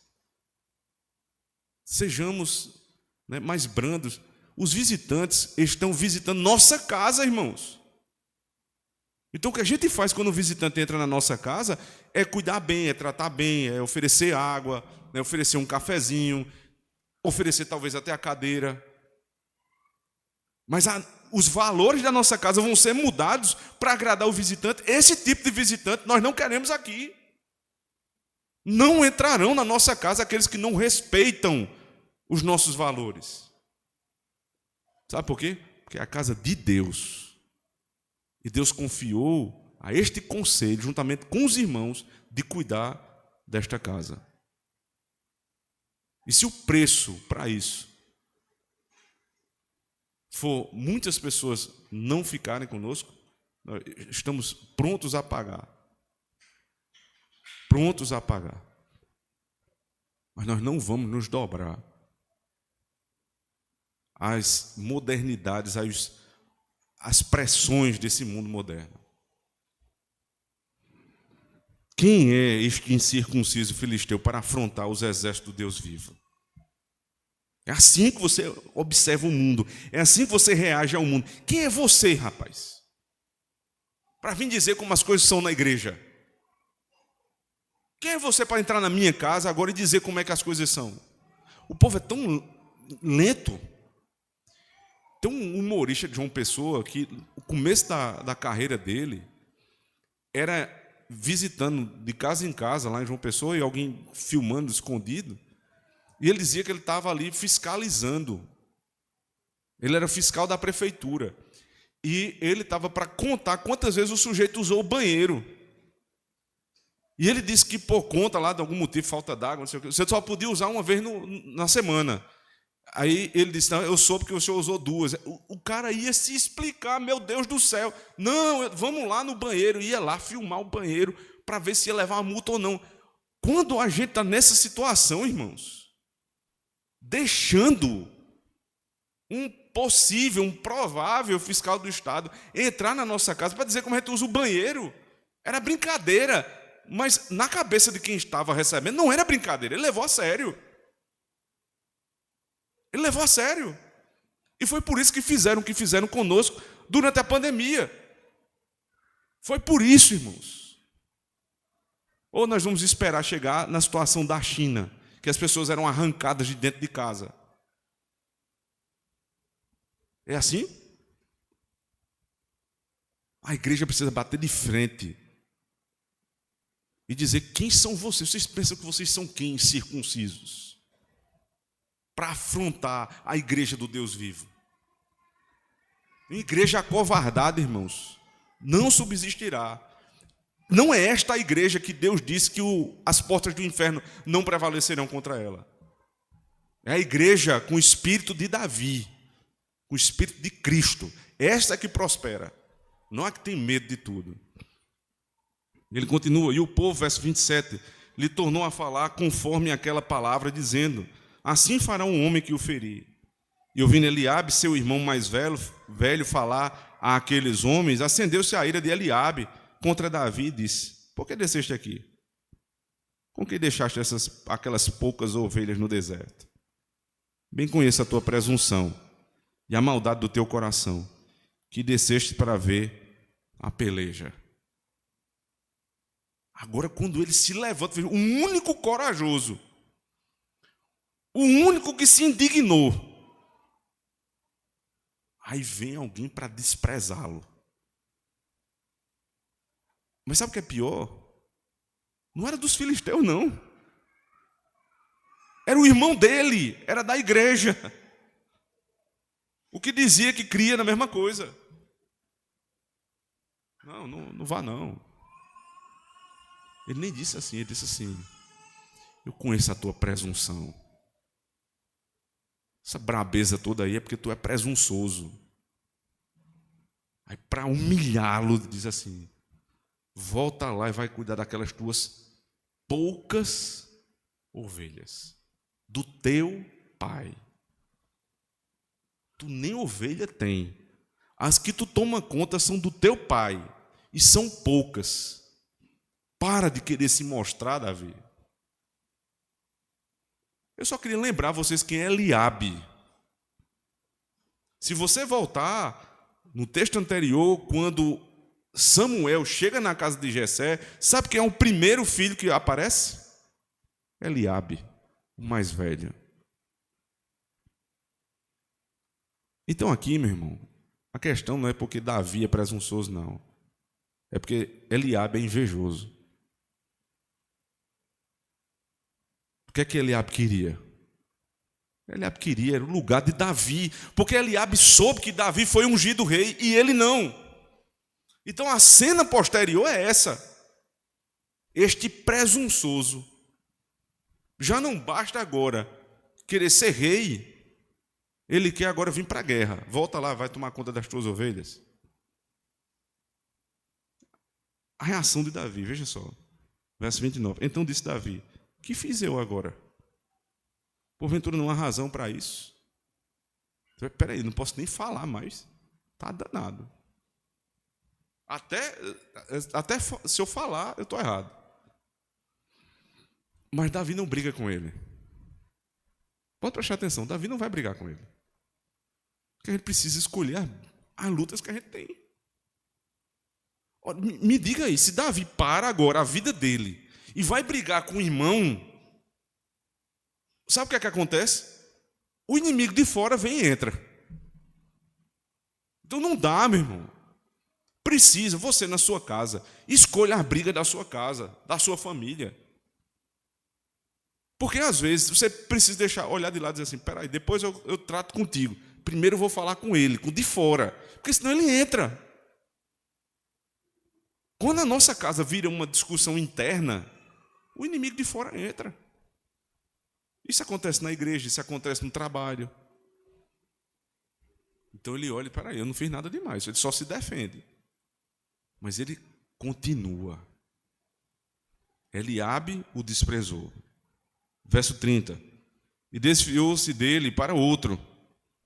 Speaker 1: Sejamos, né, mais brandos. Os visitantes estão visitando nossa casa, irmãos. Então, o que a gente faz quando o visitante entra na nossa casa é cuidar bem, é tratar bem, é oferecer água, é oferecer um cafezinho, oferecer talvez até a cadeira. Mas os valores da nossa casa vão ser mudados para agradar o visitante. Esse tipo de visitante nós não queremos aqui. Não entrarão na nossa casa aqueles que não respeitam os nossos valores. Sabe por quê? Porque é a casa de Deus. E Deus confiou a este conselho, juntamente com os irmãos, de cuidar desta casa. E se o preço para isso for muitas pessoas não ficarem conosco, nós estamos prontos a pagar. Prontos a pagar. Mas nós não vamos nos dobrar às modernidades, às pressões desse mundo moderno. Quem é este incircunciso filisteu para afrontar os exércitos do Deus vivo? É assim que você observa o mundo. É assim que você reage ao mundo. Quem é você, rapaz? Para vir dizer como as coisas são na igreja. Quem é você para entrar na minha casa agora e dizer como é que as coisas são? O povo é tão lento. Tem um humorista de João Pessoa que o começo da carreira dele era visitando de casa em casa lá em João Pessoa e alguém filmando escondido. E ele dizia que ele estava ali fiscalizando. Ele era fiscal da prefeitura. E ele estava para contar quantas vezes o sujeito usou o banheiro. E ele disse que por conta lá de algum motivo, falta d'água, não sei o que, você só podia usar uma vez na semana. Aí ele disse, não, eu soube que o senhor usou duas. O cara ia se explicar, meu Deus do céu. Não, vamos lá no banheiro. Ia lá filmar o banheiro para ver se ia levar uma multa ou não. Quando a gente está nessa situação, irmãos, deixando um possível, um provável fiscal do Estado entrar na nossa casa para dizer como a gente usa o banheiro, era brincadeira. Mas na cabeça de quem estava recebendo, não era brincadeira, ele levou a sério. Ele levou a sério. E foi por isso que fizeram o que fizeram conosco durante a pandemia. Foi por isso, irmãos. Ou nós vamos esperar chegar na situação da China, que as pessoas eram arrancadas de dentro de casa. É assim? A igreja precisa bater de frente e dizer, quem são vocês? Vocês pensam que vocês são quem, circuncisos? Para afrontar a igreja do Deus vivo. Uma igreja acovardada, irmãos, não subsistirá. Não é esta a igreja que Deus disse que as portas do inferno não prevalecerão contra ela. É a igreja com o espírito de Davi, com o espírito de Cristo. Esta é que prospera. Não é que tem medo de tudo. Ele continua, e o povo, verso 27, lhe tornou a falar conforme aquela palavra, dizendo, assim fará um homem que o ferir. E ouvindo Eliabe, seu irmão mais velho falar àqueles homens, acendeu-se a ira de Eliabe contra Davi e disse, por que desceste aqui? Com que deixaste aquelas poucas ovelhas no deserto? Bem conheço a tua presunção e a maldade do teu coração, que desceste para ver a peleja. Agora, quando ele se levanta, o único corajoso, O único que se indignou. Aí vem alguém para desprezá-lo. Mas sabe o que é pior? Não era dos filisteus, não. Era o irmão dele, era da igreja. O que dizia que cria na mesma coisa. Não vá não. Ele nem disse assim, ele disse assim: eu conheço a tua presunção. Essa brabeza toda aí é porque tu é presunçoso. Aí para humilhá-lo, diz assim: volta lá e vai cuidar daquelas tuas poucas ovelhas, do teu pai. Tu nem ovelha tem. As que tu toma conta são do teu pai, e são poucas. Para de querer se mostrar, Davi. Eu só queria lembrar vocês quem é Eliabe. Se você voltar no texto anterior, quando Samuel chega na casa de Jessé, sabe quem é o primeiro filho que aparece? Eliabe, o mais velho. Então aqui, meu irmão, a questão não é porque Davi é presunçoso, não. É porque Eliabe é invejoso. O que é que Eliabe queria? Eliabe queria, era o lugar de Davi, porque Eliabe soube que Davi foi ungido rei e ele não. Então a cena posterior é essa. Este presunçoso já não basta agora querer ser rei, ele quer agora vir para a guerra. Volta lá, vai tomar conta das tuas ovelhas. A reação de Davi, veja só, verso 29. Então disse Davi: que fiz eu agora? Porventura não há razão para isso? Espera aí, não posso nem falar mais. Está danado. Até se eu falar, eu estou errado. Mas Davi não briga com ele. Pode prestar atenção, Davi não vai brigar com ele. Porque a gente precisa escolher as lutas que a gente tem. Me diga aí, se Davi para agora a vida dele e vai brigar com o irmão, sabe o que é que acontece? O inimigo de fora vem e entra. Então não dá, meu irmão. Precisa, você na sua casa, escolha a briga da sua casa, da sua família. Porque às vezes você precisa deixar, olhar de lado e dizer assim: peraí, depois eu trato contigo. Primeiro eu vou falar com ele, com o de fora. Porque senão ele entra. Quando a nossa casa vira uma discussão interna, o inimigo de fora entra. Isso acontece na igreja, isso acontece no trabalho. Então ele olha: peraí, eu não fiz nada demais. Ele só se defende. Mas ele continua. Eliabe o desprezou. Verso 30. E desviou-se dele para outro,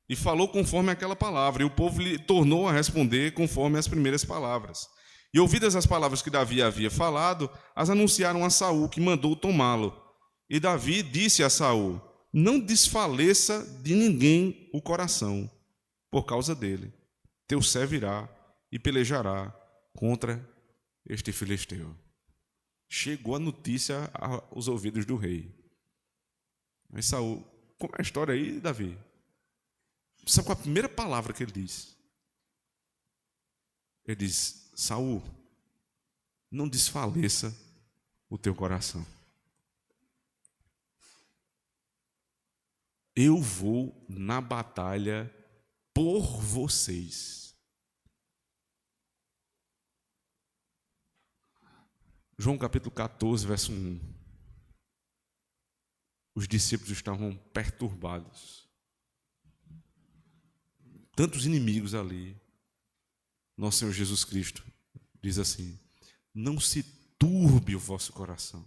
Speaker 1: e falou conforme aquela palavra, e o povo lhe tornou a responder conforme as primeiras palavras. E ouvidas as palavras que Davi havia falado, as anunciaram a Saul, que mandou tomá-lo. E Davi disse a Saul: não desfaleça de ninguém o coração, por causa dele. Teu servo irá e pelejará contra este filisteu. Chegou a notícia aos ouvidos do rei. Mas Saul, como é a história aí, Davi? Sabe qual é a primeira palavra que ele diz? Ele diz: Saul, não desfaleça o teu coração. Eu vou na batalha por vocês. João capítulo 14, verso 1. Os discípulos estavam perturbados. Tantos inimigos ali. Nosso Senhor Jesus Cristo diz assim: não se turbe o vosso coração.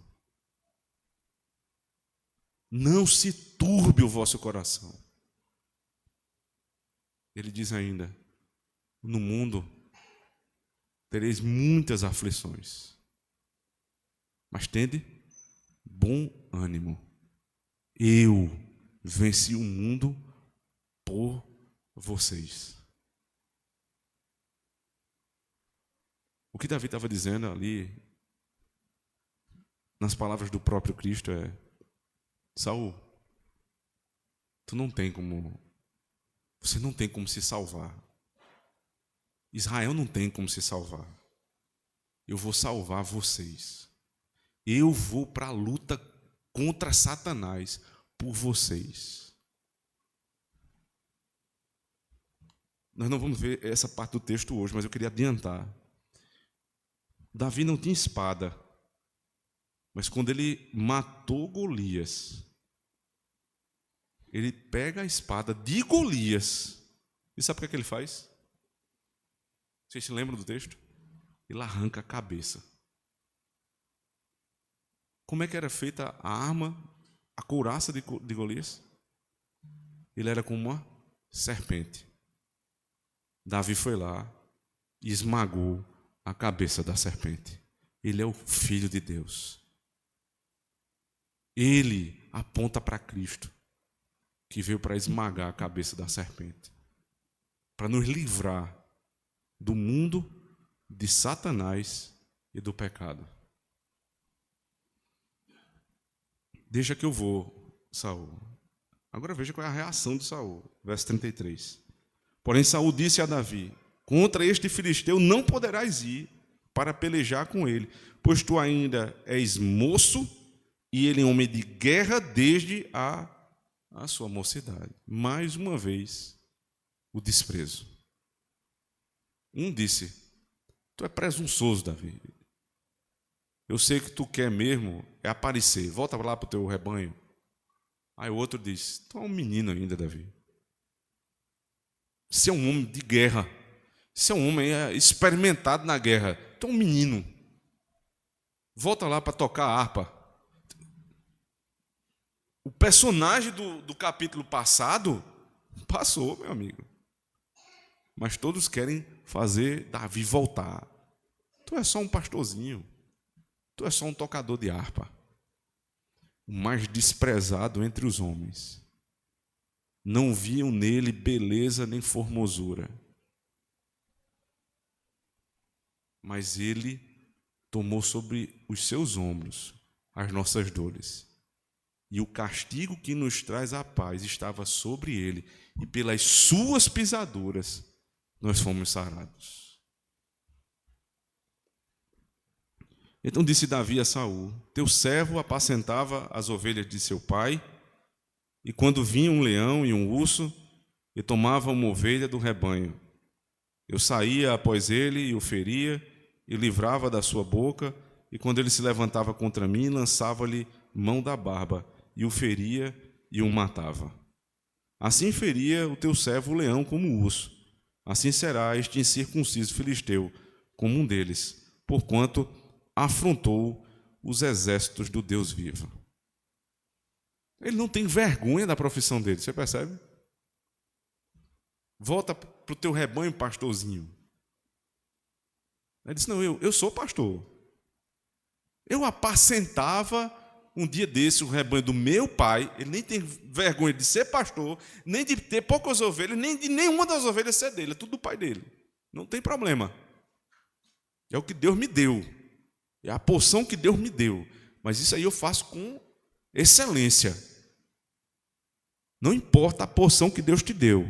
Speaker 1: Não se turbe o vosso coração. Ele diz ainda: no mundo tereis muitas aflições, mas tende bom ânimo. Eu venci o mundo por vocês. O que Davi estava dizendo ali, nas palavras do próprio Cristo, é: Saul, Você não tem como se salvar. Israel não tem como se salvar. Eu vou salvar vocês. Eu vou para a luta contra Satanás por vocês. Nós não vamos ver essa parte do texto hoje, mas eu queria adiantar. Davi não tinha espada, mas quando ele matou Golias, ele pega a espada de Golias. E sabe o que ele faz? Vocês se lembram do texto? Ele arranca a cabeça. Como é que era feita a arma, a couraça de Golias? Ele era como uma serpente. Davi foi lá e esmagou a cabeça da serpente. Ele é o Filho de Deus. Ele aponta para Cristo, que veio para esmagar a cabeça da serpente, para nos livrar do mundo, de Satanás e do pecado. Deixa que eu vou, Saul. Agora veja qual é a reação de Saul. Verso 33. Porém Saul disse a Davi: contra este filisteu não poderás ir para pelejar com ele, pois tu ainda és moço e ele é homem de guerra desde a sua mocidade. Mais uma vez, o desprezo. Um disse: tu é presunçoso, Davi. Eu sei que tu quer mesmo é aparecer. Volta lá para o teu rebanho. Aí o outro diz: tu é um menino ainda, Davi. Você é um homem de guerra. Você é um homem experimentado na guerra. Tu é um menino. Volta lá para tocar a harpa. O personagem do capítulo passado passou, meu amigo. Mas todos querem fazer Davi voltar. Tu é só um pastorzinho. Tu é só um tocador de harpa. O mais desprezado entre os homens. Não viam nele beleza nem formosura. Mas ele tomou sobre os seus ombros as nossas dores. E o castigo que nos traz a paz estava sobre ele, e pelas suas pisaduras nós fomos sarados. Então disse Davi a Saul: teu servo apacentava as ovelhas de seu pai, e quando vinha um leão e um urso, e tomava uma ovelha do rebanho, eu saía após ele e o feria, e livrava da sua boca, e quando ele se levantava contra mim, lançava-lhe mão da barba, e o feria e o matava. Assim feria o teu servo o leão como o urso. Assim será este incircunciso filisteu como um deles, porquanto afrontou os exércitos do Deus vivo. Ele não tem vergonha da profissão dele, você percebe? Volta para o teu rebanho, pastorzinho. Ele disse: não, eu sou pastor. Eu apacentava um dia desse o rebanho do meu pai. Ele nem tem vergonha de ser pastor, nem de ter poucas ovelhas, nem de nenhuma das ovelhas ser dele. É tudo do pai dele. Não tem problema. É o que Deus me deu. É a porção que Deus me deu. Mas isso aí eu faço com excelência. Não importa a porção que Deus te deu,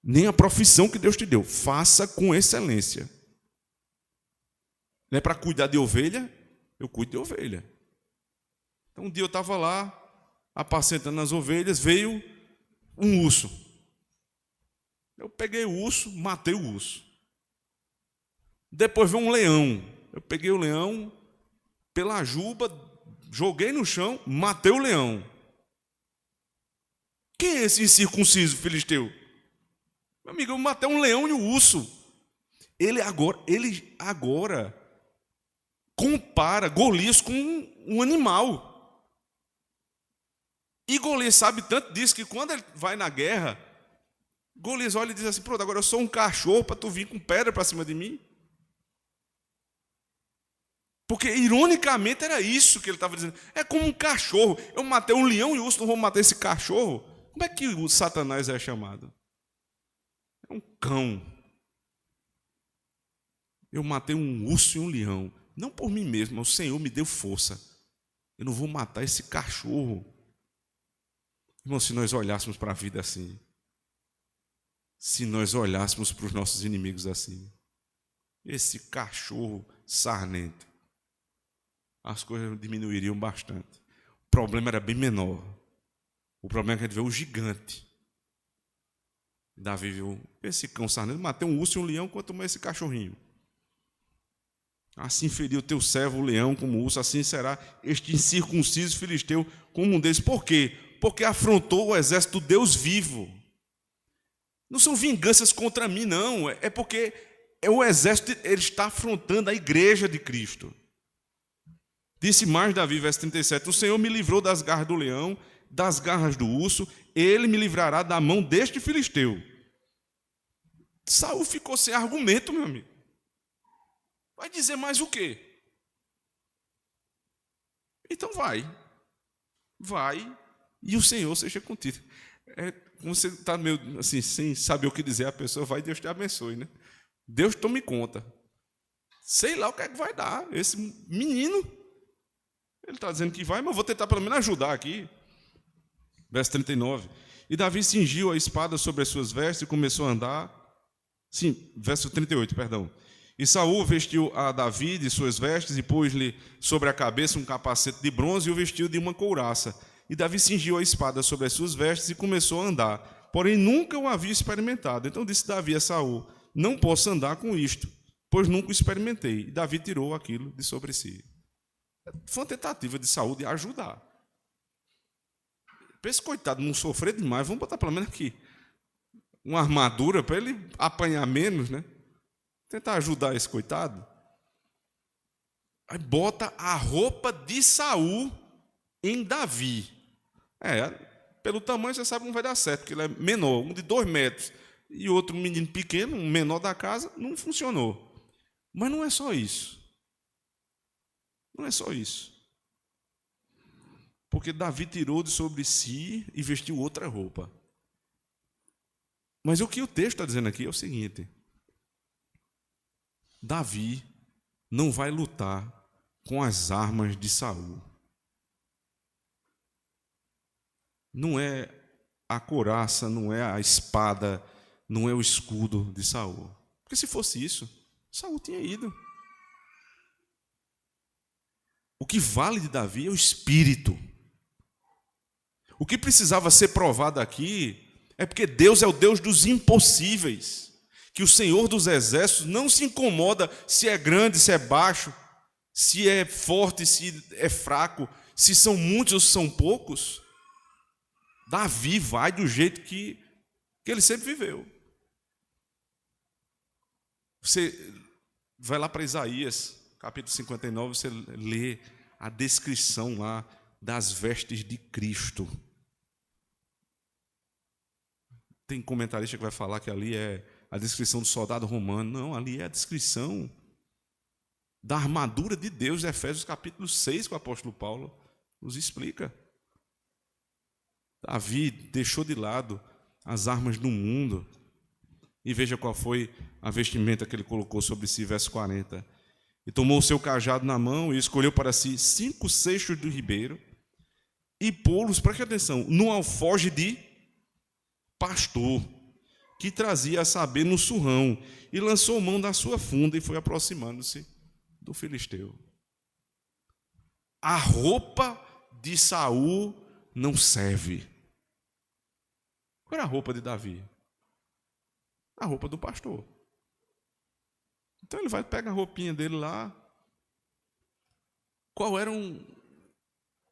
Speaker 1: nem a profissão que Deus te deu. Faça com excelência. Não é para cuidar de ovelha? Eu cuido de ovelha. Então, um dia eu estava lá, apacentando as ovelhas, veio um urso. Eu peguei o urso, matei o urso. Depois veio um leão. Eu peguei o leão, pela juba, joguei no chão, matei o leão. Quem é esse incircunciso filisteu? Meu amigo, eu matei um leão e um urso. Ele agora compara Golias com um animal. E Golias sabe tanto disso que quando ele vai na guerra, Golias olha e diz assim: pronto, agora eu sou um cachorro para tu vir com pedra para cima de mim? Porque, ironicamente, era isso que ele estava dizendo. É como um cachorro. Eu matei um leão e o urso, não vou matar esse cachorro? Como é que o Satanás é chamado? É um cão. Eu matei um urso e um leão. Não por mim mesmo, mas o Senhor me deu força. Eu não vou matar esse cachorro. Irmão, se nós olhássemos para a vida assim, se nós olhássemos para os nossos inimigos assim, esse cachorro sarnento, as coisas diminuiriam bastante. O problema era bem menor. O problema é que a gente vê o gigante. Davi viu esse cão sarnento, matei um urso e um leão, quanto mais esse cachorrinho. Assim feriu o teu servo o leão como o urso, assim será este incircunciso filisteu como um deles. Por quê? Porque afrontou o exército do Deus vivo. Não são vinganças contra mim, não. É porque o exército, ele está afrontando a igreja de Cristo. Disse mais Davi, verso 37, o Senhor me livrou das garras do leão, das garras do urso, ele me livrará da mão deste filisteu. Saul ficou sem argumento, meu amigo. Vai dizer mais o quê? Então vai, e o Senhor seja contigo. Como você está meio assim, sem saber o que dizer, a pessoa vai, Deus te abençoe, né? Deus tome conta. Sei lá o que é que vai dar. Esse menino, ele está dizendo que vai, mas eu vou tentar pelo menos ajudar aqui. Verso 39. E Davi cingiu a espada sobre as suas vestes e começou a andar. Sim, verso 38, perdão. E Saul vestiu a Davi de suas vestes e pôs-lhe sobre a cabeça um capacete de bronze e o vestiu de uma couraça. E Davi cingiu a espada sobre as suas vestes e começou a andar. Porém, nunca o havia experimentado. Então disse Davi a Saul, não posso andar com isto, pois nunca o experimentei. E Davi tirou aquilo de sobre si. Foi uma tentativa de Saul de ajudar. Para esse coitado não sofrer demais, vamos botar pelo menos aqui uma armadura para ele apanhar menos, né? Tentar ajudar esse coitado. Aí bota a roupa de Saul em Davi. Pelo tamanho você sabe que não vai dar certo, porque ele é menor, um de 2 metros, e outro menino pequeno, um menor da casa, não funcionou. Mas não é só isso. Não é só isso. Porque Davi tirou de sobre si e vestiu outra roupa. Mas o que o texto está dizendo aqui é o seguinte: Davi não vai lutar com as armas de Saul. Não é a couraça, não é a espada, não é o escudo de Saul. Porque se fosse isso, Saul tinha ido. O que vale de Davi é o espírito. O que precisava ser provado aqui é porque Deus é o Deus dos impossíveis. Que o Senhor dos exércitos não se incomoda se é grande, se é baixo, se é forte, se é fraco, se são muitos ou se são poucos. Davi vai do jeito que ele sempre viveu. Você vai lá para Isaías, capítulo 59, você lê a descrição lá das vestes de Cristo. Tem comentarista que vai falar que ali é a descrição do soldado romano. Não, ali é a descrição da armadura de Deus, Efésios capítulo 6, que o apóstolo Paulo nos explica. Davi deixou de lado as armas do mundo e veja qual foi a vestimenta que ele colocou sobre si, verso 40. E tomou o seu cajado na mão e escolheu para si 5 seixos do ribeiro e pô-los, preste atenção, no alforje de pastor, que trazia a saber no surrão, e lançou mão da sua funda e foi aproximando-se do filisteu. A roupa de Saul não serve. Qual era a roupa de Davi? A roupa do pastor. Então ele vai pegar a roupinha dele lá. Qual eram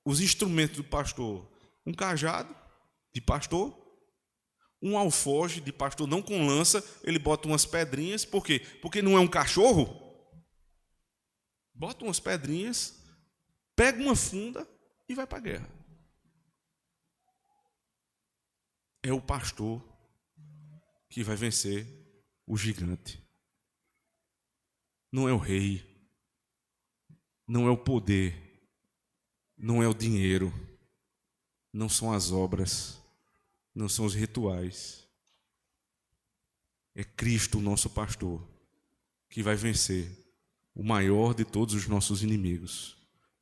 Speaker 1: os instrumentos do pastor? Um cajado de pastor, um alforje de pastor, não com lança, ele bota umas pedrinhas. Por quê? Porque não é um cachorro. Bota umas pedrinhas, pega uma funda e vai para a guerra. É o pastor que vai vencer o gigante. Não é o rei, não é o poder, não é o dinheiro, não são as obras, não são os rituais. É Cristo, o nosso pastor, que vai vencer o maior de todos os nossos inimigos,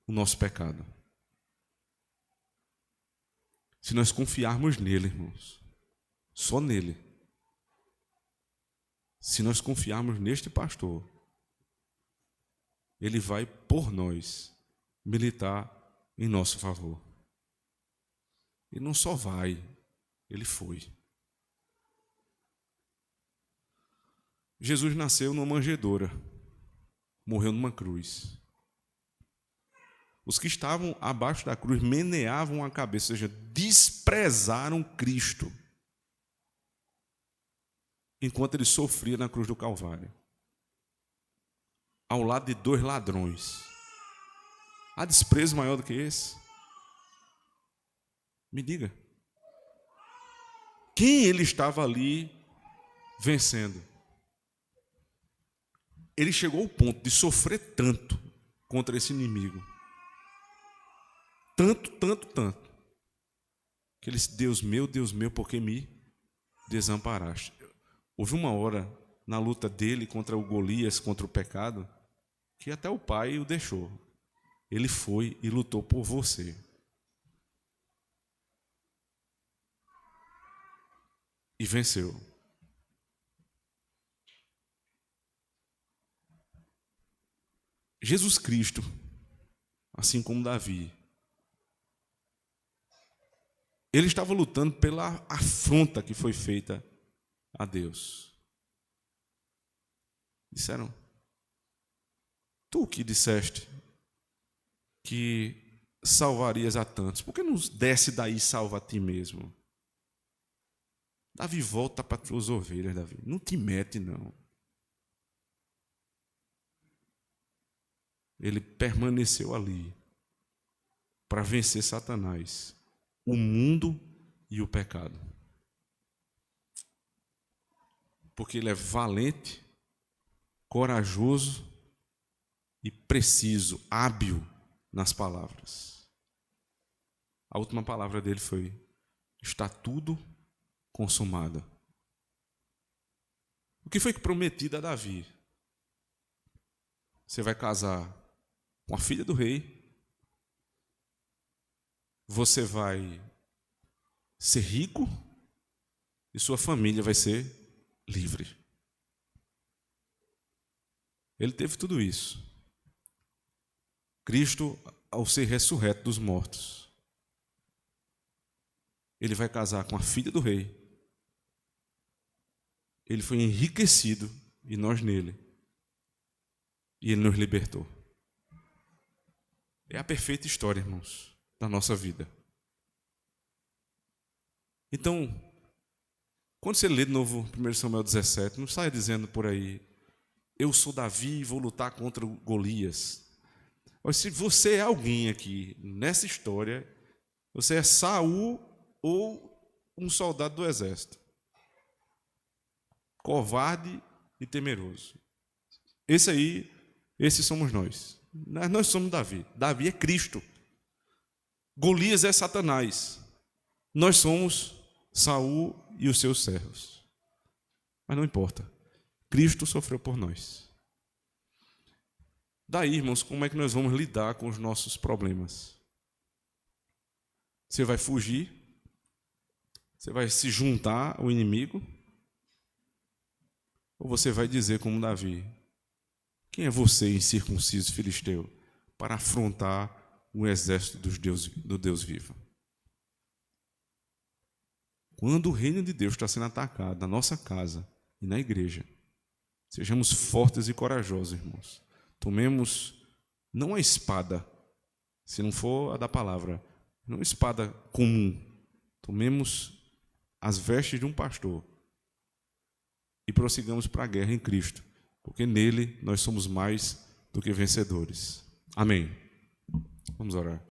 Speaker 1: o nosso pecado. se nós confiarmos nele, irmãos. Só nele. Se nós confiarmos neste pastor, ele vai, por nós, militar em nosso favor. Ele não só vai, ele foi. Jesus nasceu numa manjedoura, morreu numa cruz. Os que estavam abaixo da cruz meneavam a cabeça, ou seja, desprezaram Cristo, enquanto ele sofria na cruz do Calvário, ao lado de 2 ladrões. Há desprezo maior do que esse? Me diga. Quem ele estava ali vencendo? Ele chegou ao ponto de sofrer tanto contra esse inimigo. Tanto, que ele disse: Deus meu, por que me desamparaste? Houve uma hora na luta dele contra o Golias, contra o pecado, que até o pai o deixou. Ele foi e lutou por você. E venceu. Jesus Cristo, assim como Davi, ele estava lutando pela afronta que foi feita a Deus. Disseram: tu que disseste que salvarias a tantos, por que não desce daí e salva a ti mesmo? Davi, volta para as tuas ovelhas, Davi. Não te mete, não. Ele permaneceu ali para vencer Satanás, o mundo e o pecado. Porque ele é valente, corajoso e preciso, hábil nas palavras. A última palavra dele foi: está tudo consumado. O que foi que prometido a Davi? Você vai casar com a filha do rei, você vai ser rico e sua família vai ser livre. Ele teve tudo isso. Cristo, ao ser ressurreto dos mortos, ele vai casar com a filha do rei. Ele foi enriquecido e nós nele. E ele nos libertou. É a perfeita história, irmãos, da nossa vida. Então, quando você lê de novo 1 Samuel 17, não saia dizendo por aí: eu sou Davi e vou lutar contra o Golias. Mas se você é alguém aqui nessa história, você é Saul ou um soldado do exército, covarde e temeroso. Esses somos nós. Nós somos Davi. Davi é Cristo. Golias é Satanás. Nós somos Saul e os seus servos. Mas não importa. Cristo sofreu por nós. Daí, irmãos, como é que nós vamos lidar com os nossos problemas? Você vai fugir? Você vai se juntar ao inimigo? Ou você vai dizer como Davi: quem é você, incircunciso filisteu, para afrontar o exército do Deus vivo? Quando o reino de Deus está sendo atacado na nossa casa e na igreja, sejamos fortes e corajosos, irmãos. Tomemos não a espada, se não for a da palavra, não a espada comum. Tomemos as vestes de um pastor e prossigamos para a guerra em Cristo, porque nele nós somos mais do que vencedores. Amém. Vamos orar.